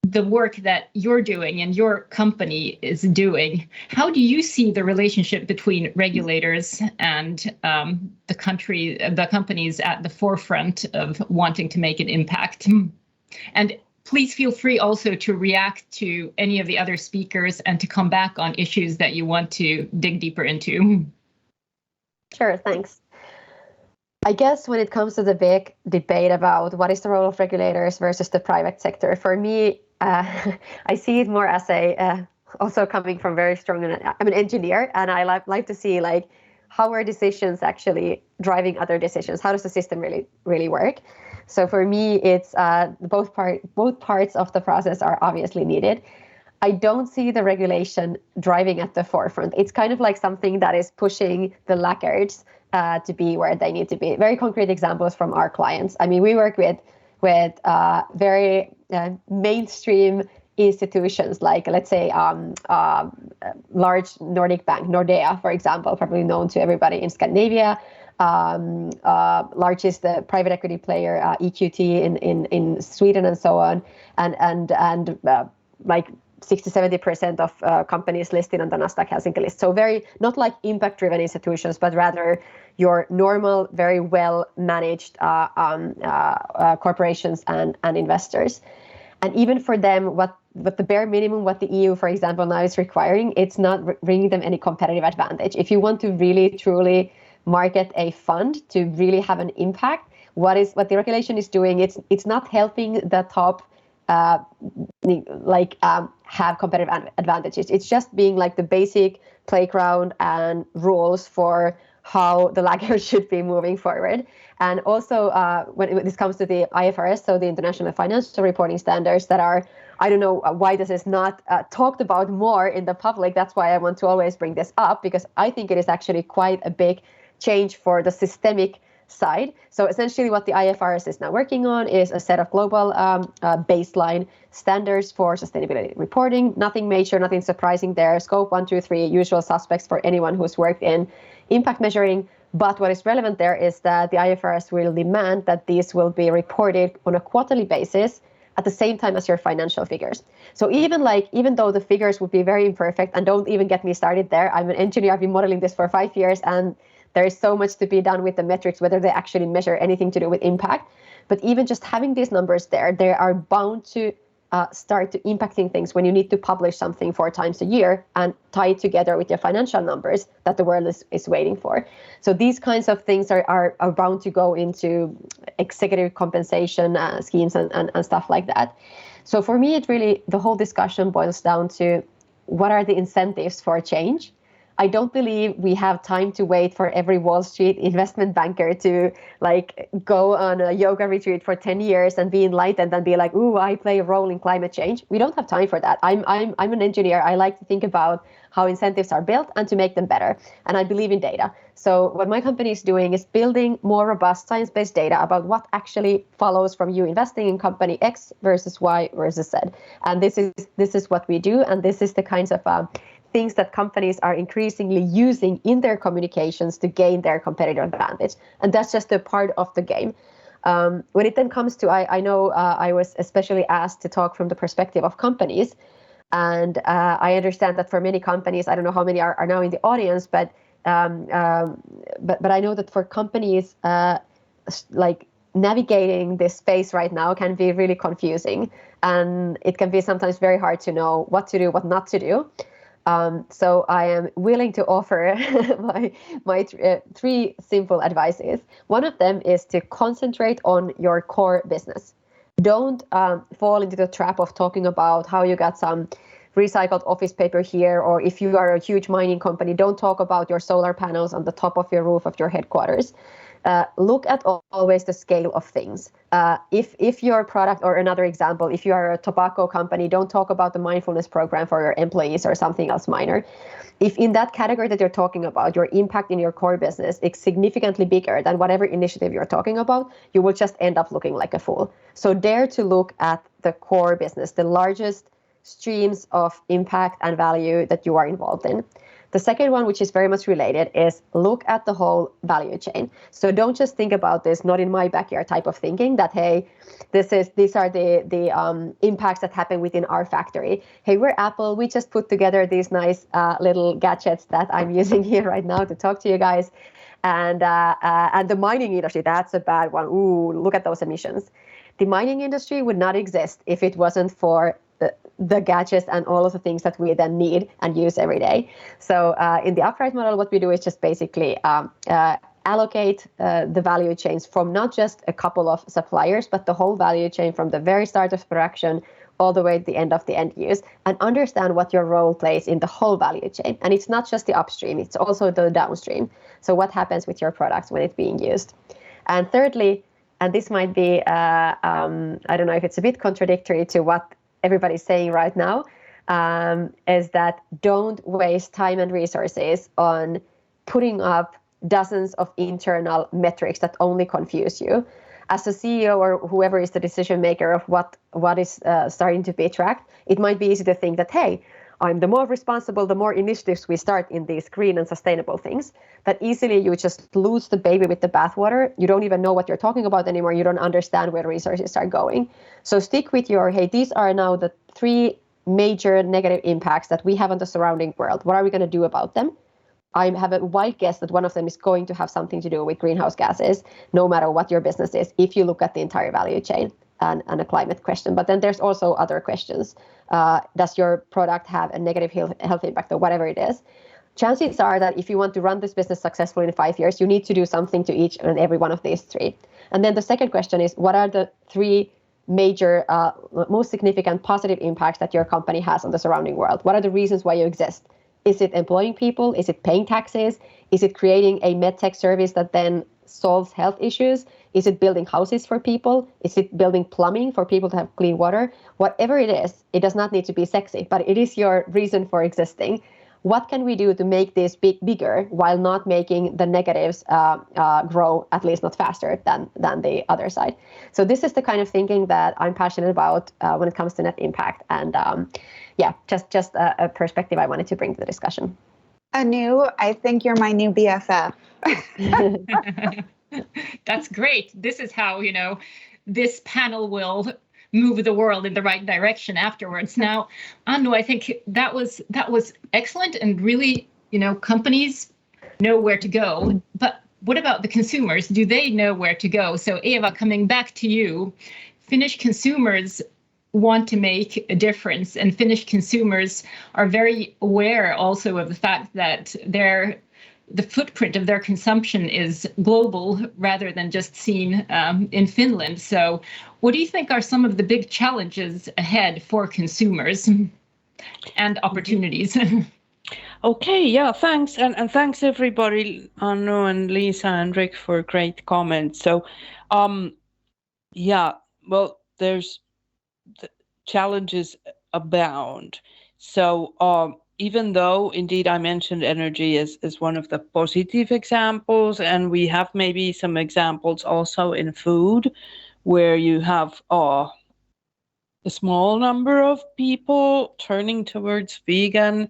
the work that you're doing and your company is doing. How do you see the relationship between regulators and the companies at the forefront of wanting to make an impact? And please feel free also to react to any of the other speakers and to come back on issues that you want to dig deeper into. Sure, thanks. I guess when it comes to the big debate about what is the role of regulators versus the private sector, for me, I see it more as also coming from very strong, I'm an engineer, and I like to see like how are decisions actually driving other decisions? How does the system really work? So for me, it's both parts of the process are obviously needed. I don't see the regulation driving at the forefront. It's kind of like something that is pushing the laggards to be where they need to be. Very concrete examples from our clients. I mean, we work with very mainstream institutions, like let's say large Nordic bank, Nordea, for example, probably known to everybody in Scandinavia. Largest private equity player, EQT in Sweden and so on, and like 60-70% of companies listed on the Nasdaq Helsinki list. So very not like impact-driven institutions, but rather your normal, very well managed corporations and investors. And even for them, what the bare minimum, what the EU, for example, now is requiring, it's not bringing them any competitive advantage. If you want to really truly market a fund to really have an impact, what the regulation is doing, it's not helping the top have competitive advantages. It's just being like the basic playground and rules for how the laggards should be moving forward. And also when this comes to the IFRS, so the International Financial Reporting Standards that are, I don't know why this is not talked about more in the public. That's why I want to always bring this up, because I think it is actually quite a big change for the systemic side. So essentially what the IFRS is now working on is a set of global baseline standards for sustainability reporting. Nothing major, nothing surprising there. Scope 1, 2, 3, usual suspects for anyone who's worked in impact measuring. But what is relevant there is that the IFRS will demand that these will be reported on a quarterly basis at the same time as your financial figures. So even though the figures would be very imperfect, and don't even get me started there, I'm an engineer, I've been modeling this for 5 years, and there is so much to be done with the metrics, whether they actually measure anything to do with impact. But even just having these numbers there, they are bound to start to impacting things when you need to publish something 4 times a year and tie it together with your financial numbers that the world is waiting for. So these kinds of things are bound to go into executive compensation schemes and stuff like that. So for me, the whole discussion boils down to what are the incentives for change? I don't believe we have time to wait for every Wall Street investment banker to like go on a yoga retreat for 10 years and be enlightened and be like, ooh, I play a role in climate change. We don't have time for that. I'm an engineer. I like to think about how incentives are built and to make them better. And I believe in data. So what my company is doing is building more robust science-based data about what actually follows from you investing in company X versus Y versus Z. And this is what we do. And this is the kinds of things that companies are increasingly using in their communications to gain their competitive advantage. And that's just a part of the game. When it then comes to, I know I was especially asked to talk from the perspective of companies. And I understand that for many companies, I don't know how many are now in the audience, but I know that for companies, like navigating this space right now can be really confusing. And it can be sometimes very hard to know what to do, what not to do. So I am willing to offer my 3 simple advices. One of them is to concentrate on your core business. Don't fall into the trap of talking about how you got some recycled office paper here, or if you are a huge mining company, don't talk about your solar panels on the top of your roof of your headquarters. Look at always the scale of things. If your product, or another example, if you are a tobacco company, don't talk about the mindfulness program for your employees or something else minor. If in that category that you're talking about, your impact in your core business is significantly bigger than whatever initiative you're talking about, you will just end up looking like a fool. So dare to look at the core business, the largest streams of impact and value that you are involved in. The second one, which is very much related, is look at the whole value chain. So don't just think about this not in my backyard type of thinking that, hey, these are the impacts that happen within our factory. Hey, we're Apple. We just put together these nice little gadgets that I'm using here right now to talk to you guys. And the mining industry, that's a bad one. Ooh, look at those emissions. The mining industry would not exist if it wasn't for the gadgets and all of the things that we then need and use every day. So in the upright model, what we do is just basically allocate the value chains from not just a couple of suppliers, but the whole value chain from the very start of production all the way to the end of the end use, and understand what your role plays in the whole value chain. And it's not just the upstream, it's also the downstream. So what happens with your products when it's being used? And thirdly, and this might be, I don't know if it's a bit contradictory to what everybody's saying right now, is that don't waste time and resources on putting up dozens of internal metrics that only confuse you. As a CEO or whoever is the decision maker of what is starting to be tracked, it might be easy to think that, hey, I'm the more responsible, the more initiatives we start in these green and sustainable things, that easily you just lose the baby with the bathwater. You don't even know what you're talking about anymore. You don't understand where resources are going. So stick with your, hey, these are now the 3 major negative impacts that we have on the surrounding world. What are we going to do about them? I have a wild guess that one of them is going to have something to do with greenhouse gases, no matter what your business is, if you look at the entire value chain and a climate question. But then there's also other questions. Does your product have a negative health impact or whatever it is? Chances are that if you want to run this business successfully in 5 years, you need to do something to each and every one of these 3. And then the second question is, what are the 3 major, most significant positive impacts that your company has on the surrounding world? What are the reasons why you exist? Is it employing people? Is it paying taxes? Is it creating a medtech service that then solves health issues? Is it building houses for people? Is it building plumbing for people to have clean water? Whatever it is, it does not need to be sexy, but it is your reason for existing. What can we do to make this bigger while not making the negatives grow, at least not faster than the other side? So this is the kind of thinking that I'm passionate about when it comes to net impact. And just a perspective I wanted to bring to the discussion. Anu, I think you're my new BFF. That's great. This is how, this panel will move the world in the right direction afterwards. Now, Annu, I think that was excellent, and really, companies know where to go. But what about the consumers? Do they know where to go? So Eva, coming back to you, Finnish consumers want to make a difference, and Finnish consumers are very aware also of the fact that the footprint of their consumption is global rather than just seen in Finland. So what do you think are some of the big challenges ahead for consumers and opportunities? Okay, yeah, thanks. And thanks everybody, Annu and Lisa and Rick, for great comments. So, there's the challenges abound. So, even though indeed I mentioned energy as one of the positive examples, and we have maybe some examples also in food where you have a small number of people turning towards vegan,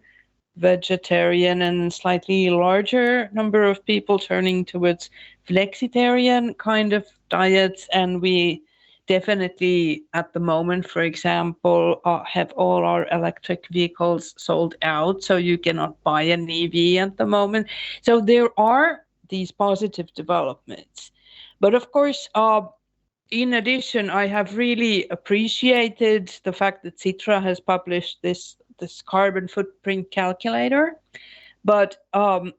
vegetarian, and slightly larger number of people turning towards flexitarian kind of diets. And we definitely at the moment, for example, have all our electric vehicles sold out, so you cannot buy an EV at the moment. So there are these positive developments. But of course, in addition, I have really appreciated the fact that Sitra has published this carbon footprint calculator. But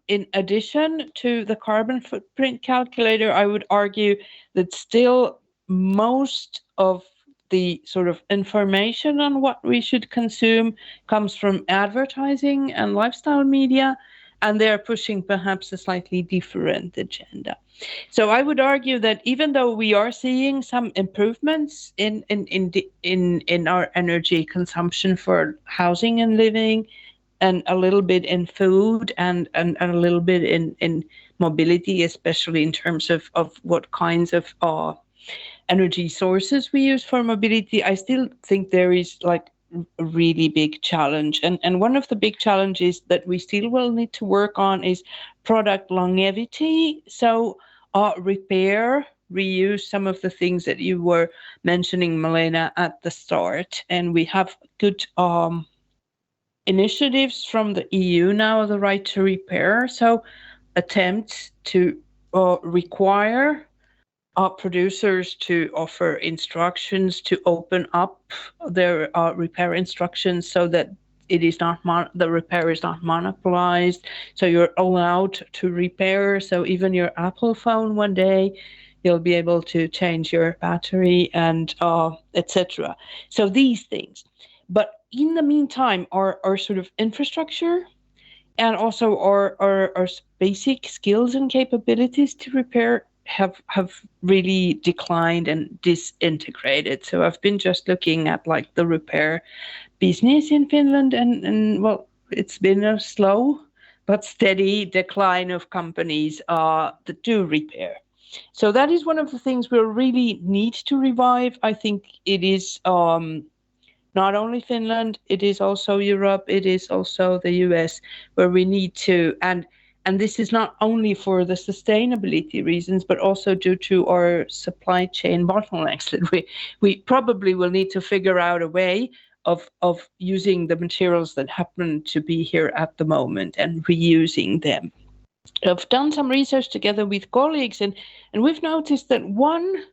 in addition to the carbon footprint calculator, I would argue that still most of the sort of information on what we should consume comes from advertising and lifestyle media, and they're pushing perhaps a slightly different agenda. So I would argue that even though we are seeing some improvements in our energy consumption for housing and living, and a little bit in food and a little bit in mobility, especially in terms of what kinds of energy sources we use for mobility, I still think there is like a really big challenge. And one of the big challenges that we still will need to work on is product longevity. So repair, reuse, some of the things that you were mentioning, Malena, at the start. And we have good initiatives from the EU now, the right to repair. So attempts to require producers to offer instructions to open up their repair instructions so that it is not the repair is not monopolized, so you're allowed to repair. So even your Apple phone one day, you'll be able to change your battery and etc. So these things. But in the meantime, our sort of infrastructure and also our basic skills and capabilities to repair have really declined and disintegrated. So I've been just looking at like the repair business in Finland, and well, it's been a slow but steady decline of companies that do repair. So that is one of the things we really need to revive. I think it is not only Finland, it is also Europe, it is also the US, where we need to, and this is not only for the sustainability reasons, but also due to our supply chain bottlenecks, that we probably will need to figure out a way of using the materials that happen to be here at the moment and reusing them. I've done some research together with colleagues, and we've noticed that one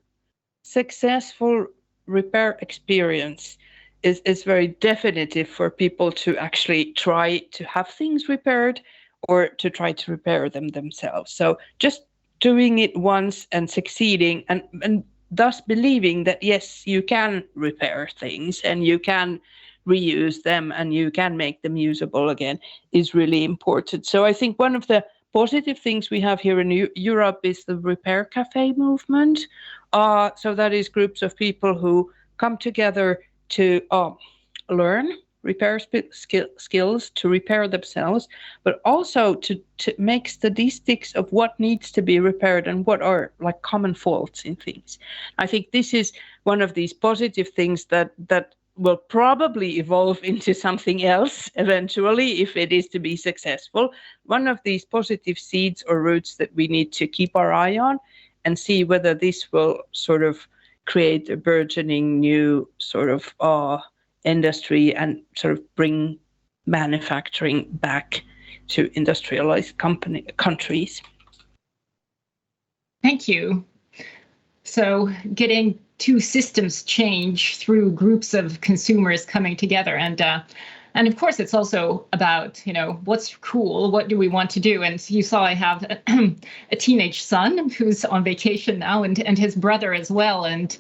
successful repair experience is very definitive for people to actually try to have things repaired or to try to repair them themselves. So just doing it once and succeeding, and thus believing that yes, you can repair things and you can reuse them and you can make them usable again is really important. So I think one of the positive things we have here in Europe is the Repair Cafe movement. So that is groups of people who come together to learn repair skills, to repair themselves, but also to make statistics of what needs to be repaired and what are like common faults in things. I think this is one of these positive things that will probably evolve into something else eventually if it is to be successful. One of these positive seeds or roots that we need to keep our eye on and see whether this will sort of create a burgeoning new sort of industry and sort of bring manufacturing back to industrialized countries. Thank you. So getting two systems change through groups of consumers coming together, and of course it's also about, you know, what's cool, what do we want to do? And you saw I have a teenage son who's on vacation now, and his brother as well, and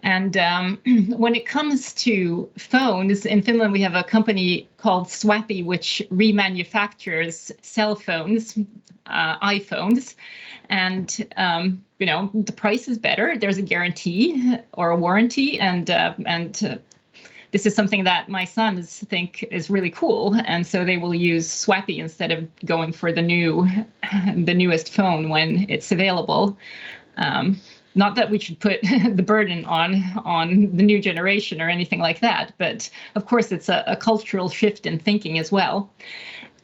when it comes to phones, in Finland we have a company called Swappy, which remanufactures cell phones, iPhones, and you know, the price is better. There's a guarantee or a warranty, and this is something that my sons think is really cool, and so they will use Swappy instead of going for the newest phone when it's available. Not that we should put the burden on the new generation or anything like that, but of course it's a cultural shift in thinking as well.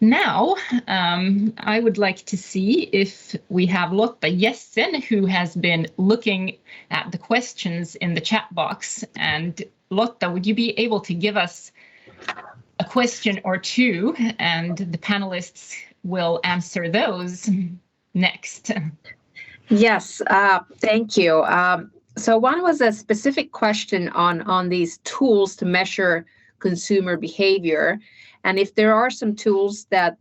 Now, I would like to see if we have Lotta Jessen, who has been looking at the questions in the chat box. And Lotta, would you be able to give us a question or two, and the panelists will answer those next? Yes, thank you. So one was a specific question on these tools to measure consumer behavior, and if there are some tools that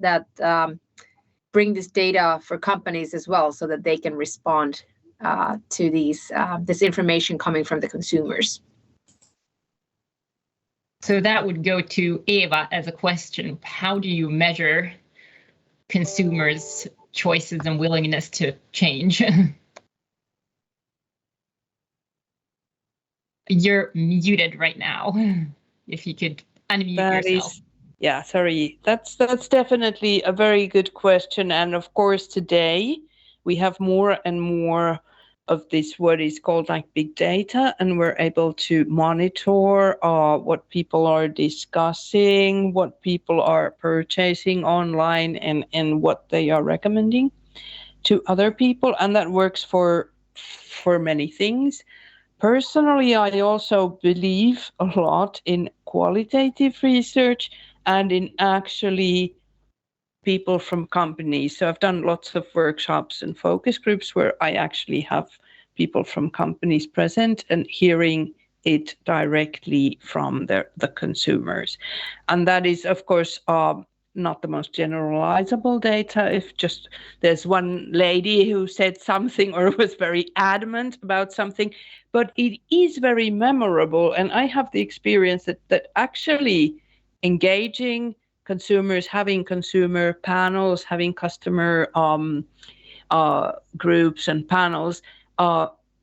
bring this data for companies as well, so that they can respond to this information coming from the consumers. So that would go to Eva as a question. How do you measure consumers' choices and willingness to change? You're muted right now. If you could unmute yourself. Yeah, sorry. That's definitely a very good question. And of course, today we have more and more of this, what is called like big data, and we're able to monitor what people are discussing, what people are purchasing online, and what they are recommending to other people. And that works for many things. Personally, I also believe a lot in qualitative research and in actually people from companies. So I've done lots of workshops and focus groups where I actually have people from companies present and hearing it directly from the consumers. And that is, of course, not the most generalizable data. If just there's one lady who said something or was very adamant about something, but it is very memorable. And I have the experience that actually engaging consumers, having consumer panels, having customer groups and panels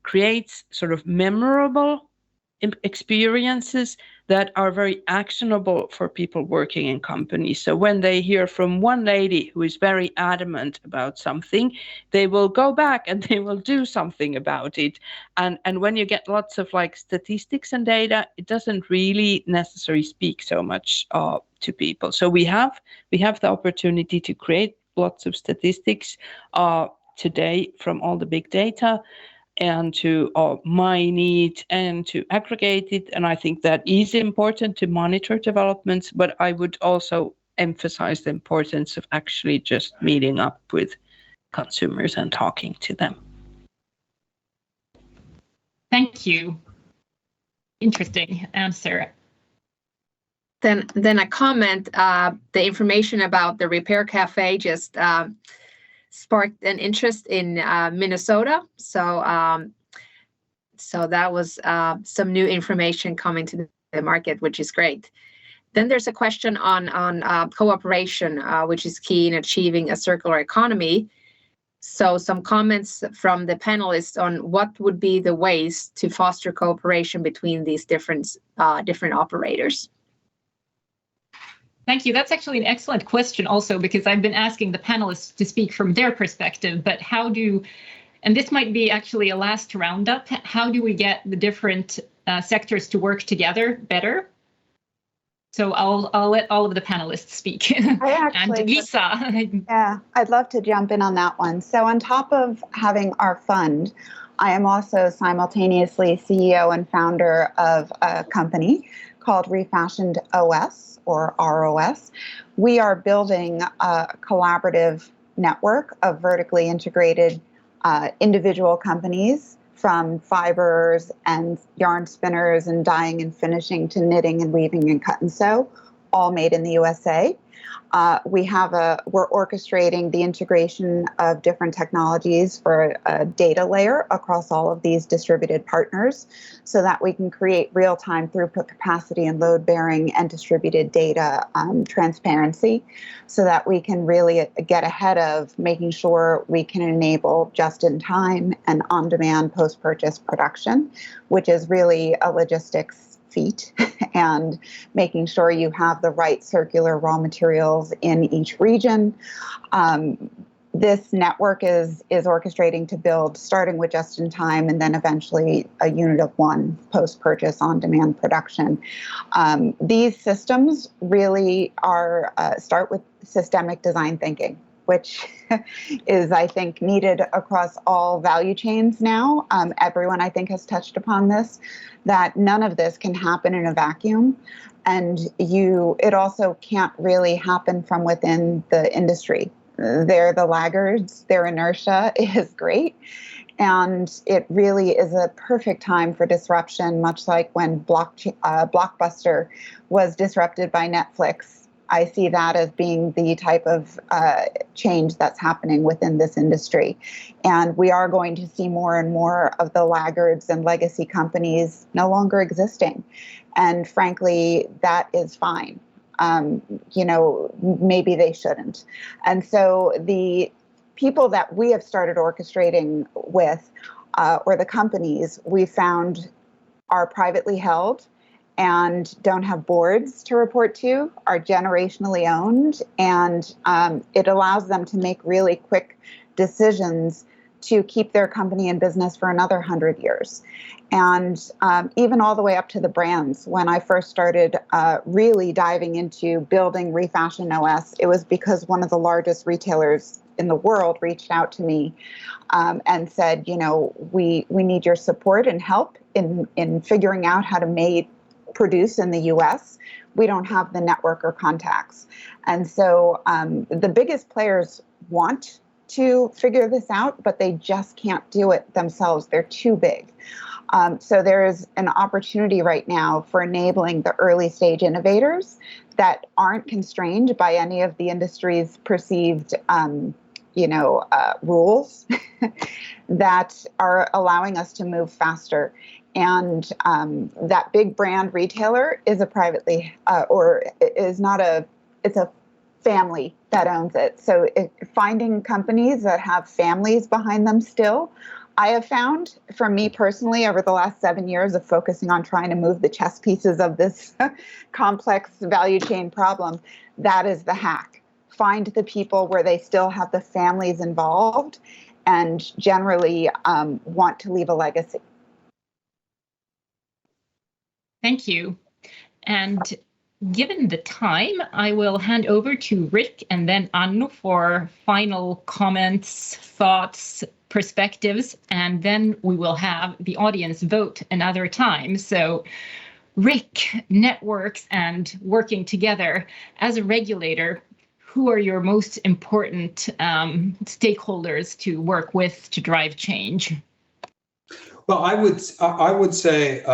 creates sort of memorable experiences that are very actionable for people working in companies. So when they hear from one lady who is very adamant about something, they will go back and they will do something about it. And when you get lots of like statistics and data, it doesn't really necessarily speak so much to people. So we have the opportunity to create lots of statistics today from all the big data, and to mine it and to aggregate it. And I think that is important to monitor developments, but I would also emphasize the importance of actually just meeting up with consumers and talking to them. Thank you. Interesting answer. Then a comment, the information about the Repair Cafe just sparked an interest in Minnesota. So that was some new information coming to the market, which is great. Then there's a question on cooperation, which is key in achieving a circular economy. So some comments from the panelists on what would be the ways to foster cooperation between these different operators. Thank you. That's actually an excellent question also, because I've been asking the panelists to speak from their perspective, but and this might be actually a last roundup, how do we get the different sectors to work together better? So I'll let all of the panelists speak. And Lisa. Yeah, I'd love to jump in on that one. So on top of having our fund, I am also simultaneously CEO and founder of a company called REFASHIOND OS, or ROS. We are building a collaborative network of vertically integrated individual companies, from fibers and yarn spinners and dyeing and finishing to knitting and weaving and cut and sew, all made in the USA. We're orchestrating the integration of different technologies for a data layer across all of these distributed partners, so that we can create real-time throughput capacity and load bearing and distributed data transparency, so that we can really get ahead of making sure we can enable just-in-time and on-demand post-purchase production, which is really a logistics feat, and making sure you have the right circular raw materials in each region. This network is orchestrating to build, starting with just-in-time and then eventually a unit of one post-purchase on-demand production. These systems really are start with systemic design thinking, which is, I think, needed across all value chains now. Everyone, I think, has touched upon this, that none of this can happen in a vacuum. And it also can't really happen from within the industry. They're the laggards, their inertia is great. And it really is a perfect time for disruption, much like when Blockbuster was disrupted by Netflix. I see that as being the type of change that's happening within this industry. And we are going to see more and more of the laggards and legacy companies no longer existing. And frankly, that is fine. Maybe they shouldn't. And so the people that we have started orchestrating with, or the companies we found, are privately held and don't have boards to report to, are generationally owned, and it allows them to make really quick decisions to keep their company in business for another 100 years. And even all the way up to the brands. When I first started really diving into building REFASHIOND OS, it was because one of the largest retailers in the world reached out to me and said, we need your support and help in figuring out how to produce in the US. We don't have the network or contacts. And so the biggest players want to figure this out, but they just can't do it themselves. They're too big. So there is an opportunity right now for enabling the early stage innovators that aren't constrained by any of the industry's perceived rules that are allowing us to move faster. And that big brand retailer is a privately it's a family that owns it. So finding companies that have families behind them still, I have found, for me personally, over the last 7 years of focusing on trying to move the chess pieces of this complex value chain problem, that is the hack. Find the people where they still have the families involved and generally want to leave a legacy. Thank you. And given the time, I will hand over to Rick and then Annu for final comments, thoughts, perspectives, and then we will have the audience vote another time. So Rick, networks and working together as a regulator, who are your most important stakeholders to work with to drive change? Well, I would say,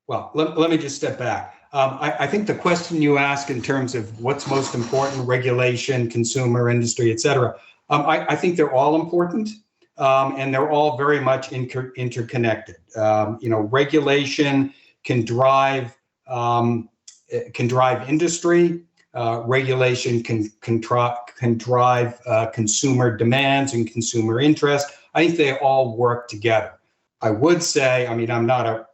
let me just step back. I think the question you ask in terms of what's most important, regulation, consumer, industry, et cetera, I think they're all important, and they're all very much interconnected. Regulation can drive industry. Regulation can drive consumer demands and consumer interest. I think they all work together. I would say, I'm not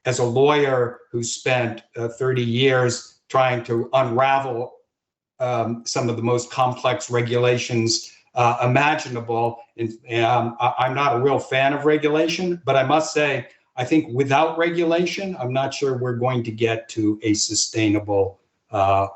as a lawyer who spent 30 years trying to unravel some of the most complex regulations imaginable. I'm not a real fan of regulation, but I must say, I think without regulation, I'm not sure we're going to get to a sustainable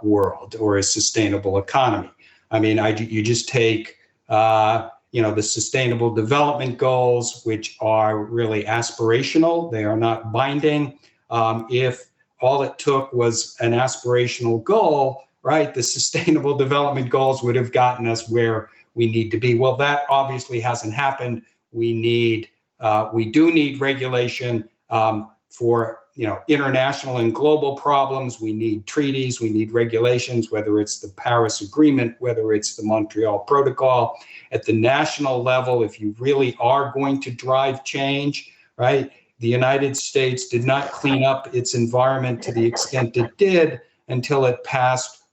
world or a sustainable economy. You just take, the Sustainable Development Goals, which are really aspirational. They are not binding. If all it took was an aspirational goal, right, the Sustainable Development Goals would have gotten us where we need to be. Well, that obviously hasn't happened. We do need regulation for international and global problems. We need treaties, we need regulations, whether it's the Paris Agreement, whether it's the Montreal Protocol. At the national level, if you really are going to drive change, right, the United States did not clean up its environment to the extent it did until it passed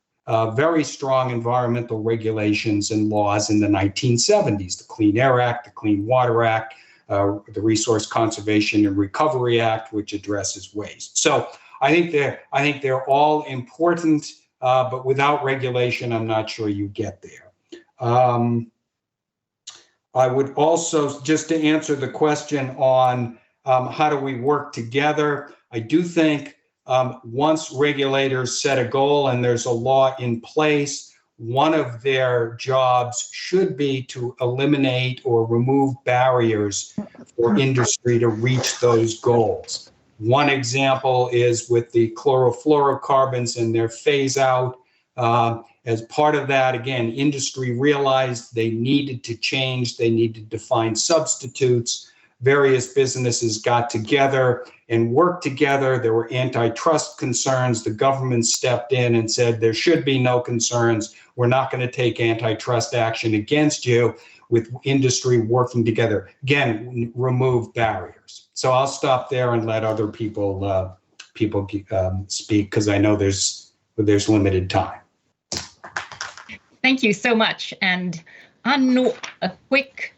very strong environmental regulations and laws in the 1970s, the Clean Air Act, the Clean Water Act, the Resource Conservation and Recovery Act, which addresses waste. So I think they're all important, but without regulation, I'm not sure you get there. I would also, just to answer the question on how do we work together, I do think once regulators set a goal and there's a law in place, one of their jobs should be to eliminate or remove barriers for industry to reach those goals. One example is with the chlorofluorocarbons and their phase out. As part of that, again, industry realized they needed to change, they needed to find substitutes. Various businesses got together and worked together. There were antitrust concerns. The government stepped in and said there should be no concerns. We're not going to take antitrust action against you, with industry working together. Again, remove barriers. So I'll stop there and let other people speak, because I know there's limited time. Thank you so much. And Annu, a quick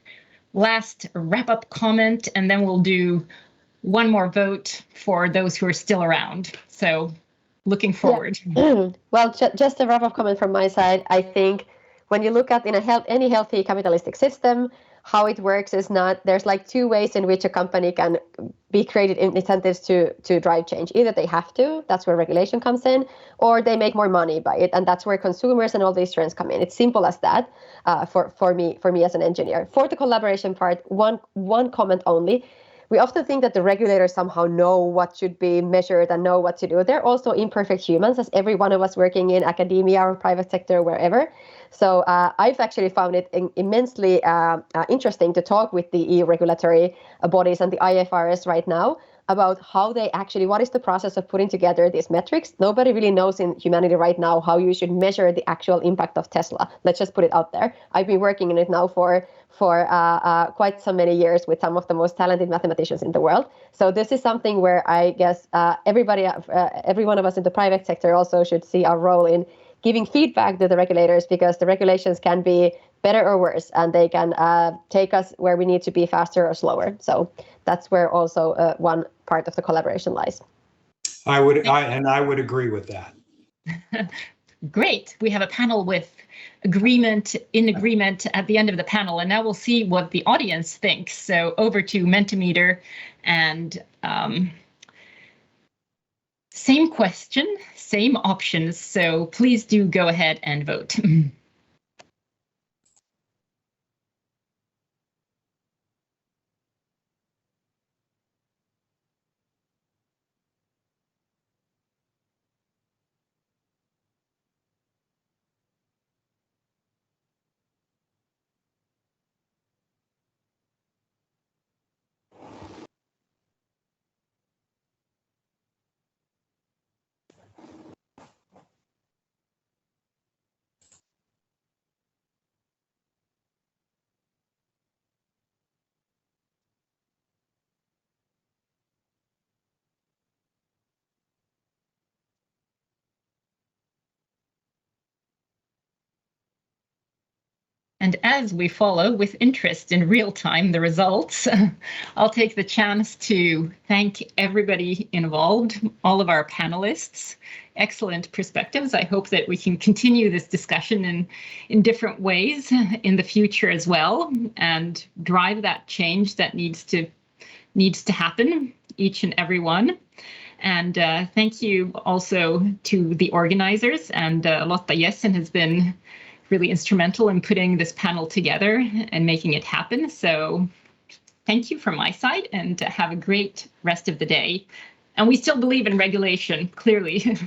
last wrap-up comment, and then we'll do one more vote for those who are still around. So looking forward. Yeah. Well, just a wrap-up comment from my side. I think when you look at any healthy capitalistic system, how it works is there's like two ways in which a company can be created incentives to drive change. Either they have to, that's where regulation comes in, or they make more money by it, and that's where consumers and all these trends come in. It's simple as that for me as an engineer. For the collaboration part, one comment only. we often think that the regulators somehow know what should be measured and know what to do. They're also imperfect humans, as every one of us working in academia or private sector, wherever. So I've actually found it immensely interesting to talk with the EU regulatory bodies and the IFRS right now about how they actually, what is the process of putting together these metrics. Nobody really knows in humanity right now how you should measure the actual impact of Tesla. Let's just put it out there. I've been working in it now for quite so many years with some of the most talented mathematicians in the world. So this is something where I guess every one of us in the private sector also should see our role in giving feedback to the regulators, because the regulations can be better or worse, and they can take us where we need to be faster or slower. So that's where also one part of the collaboration lies. I would agree with that. Great. We have a panel with agreement at the end of the panel, and now we'll see what the audience thinks. So over to Mentimeter, and same question, same options. So please do go ahead and vote. And as we follow with interest in real time the results, I'll take the chance to thank everybody involved, all of our panelists. Excellent perspectives. I hope that we can continue this discussion in different ways in the future as well, and drive that change that needs to happen, each and every one. And thank you also to the organizers, and Lotta Jessen has been really instrumental in putting this panel together and making it happen. So thank you from my side, and have a great rest of the day. And we still believe in regulation, clearly.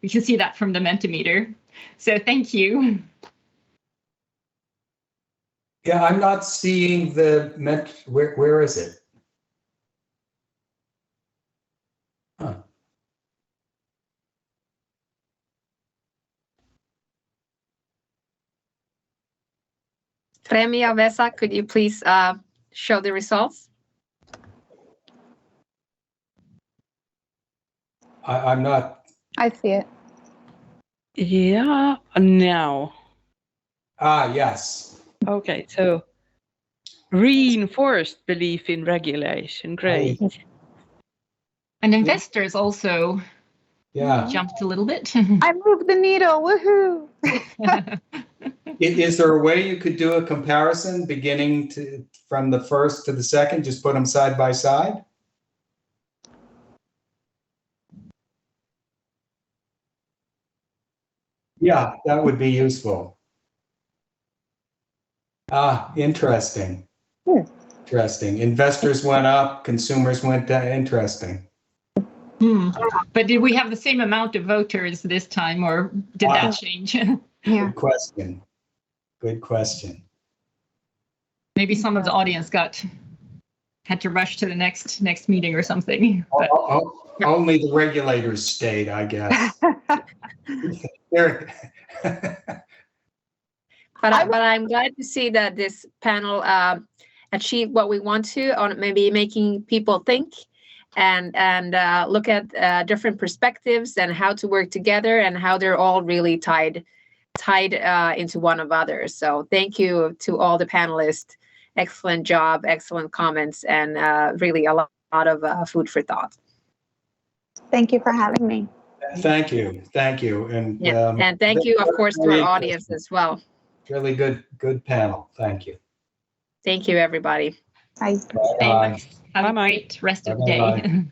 We can see that from the Mentimeter. So thank you. Yeah, I'm not seeing the where is it? Huh. Premia, Vesa, could you please show the results? I'm not. I see it. Yeah, now. Yes. Okay, so reinforced belief in regulation. Great. And investors also jumped a little bit. I moved the needle. Woohoo! Is there a way you could do a comparison beginning from the first to the second? Just put them side by side? Yeah, that would be useful. Interesting. Interesting. Investors went up, consumers went down. Interesting. But did we have the same amount of voters this time, or did that change? Good question. Good question. Maybe some of the audience had to rush to the next meeting or something. But only the regulators stayed, I guess. But I'm glad to see that this panel achieved what we want to, on maybe making people think and look at different perspectives and how to work together, and how they're all really tied into one another. So thank you to all the panelists. Excellent job, excellent comments, and really a lot of food for thought. Thank you for having me. Thank you. And and thank you, of course, to our audience as well. Really good panel. Thank you. Thank you, everybody. Bye. have a great rest of the day.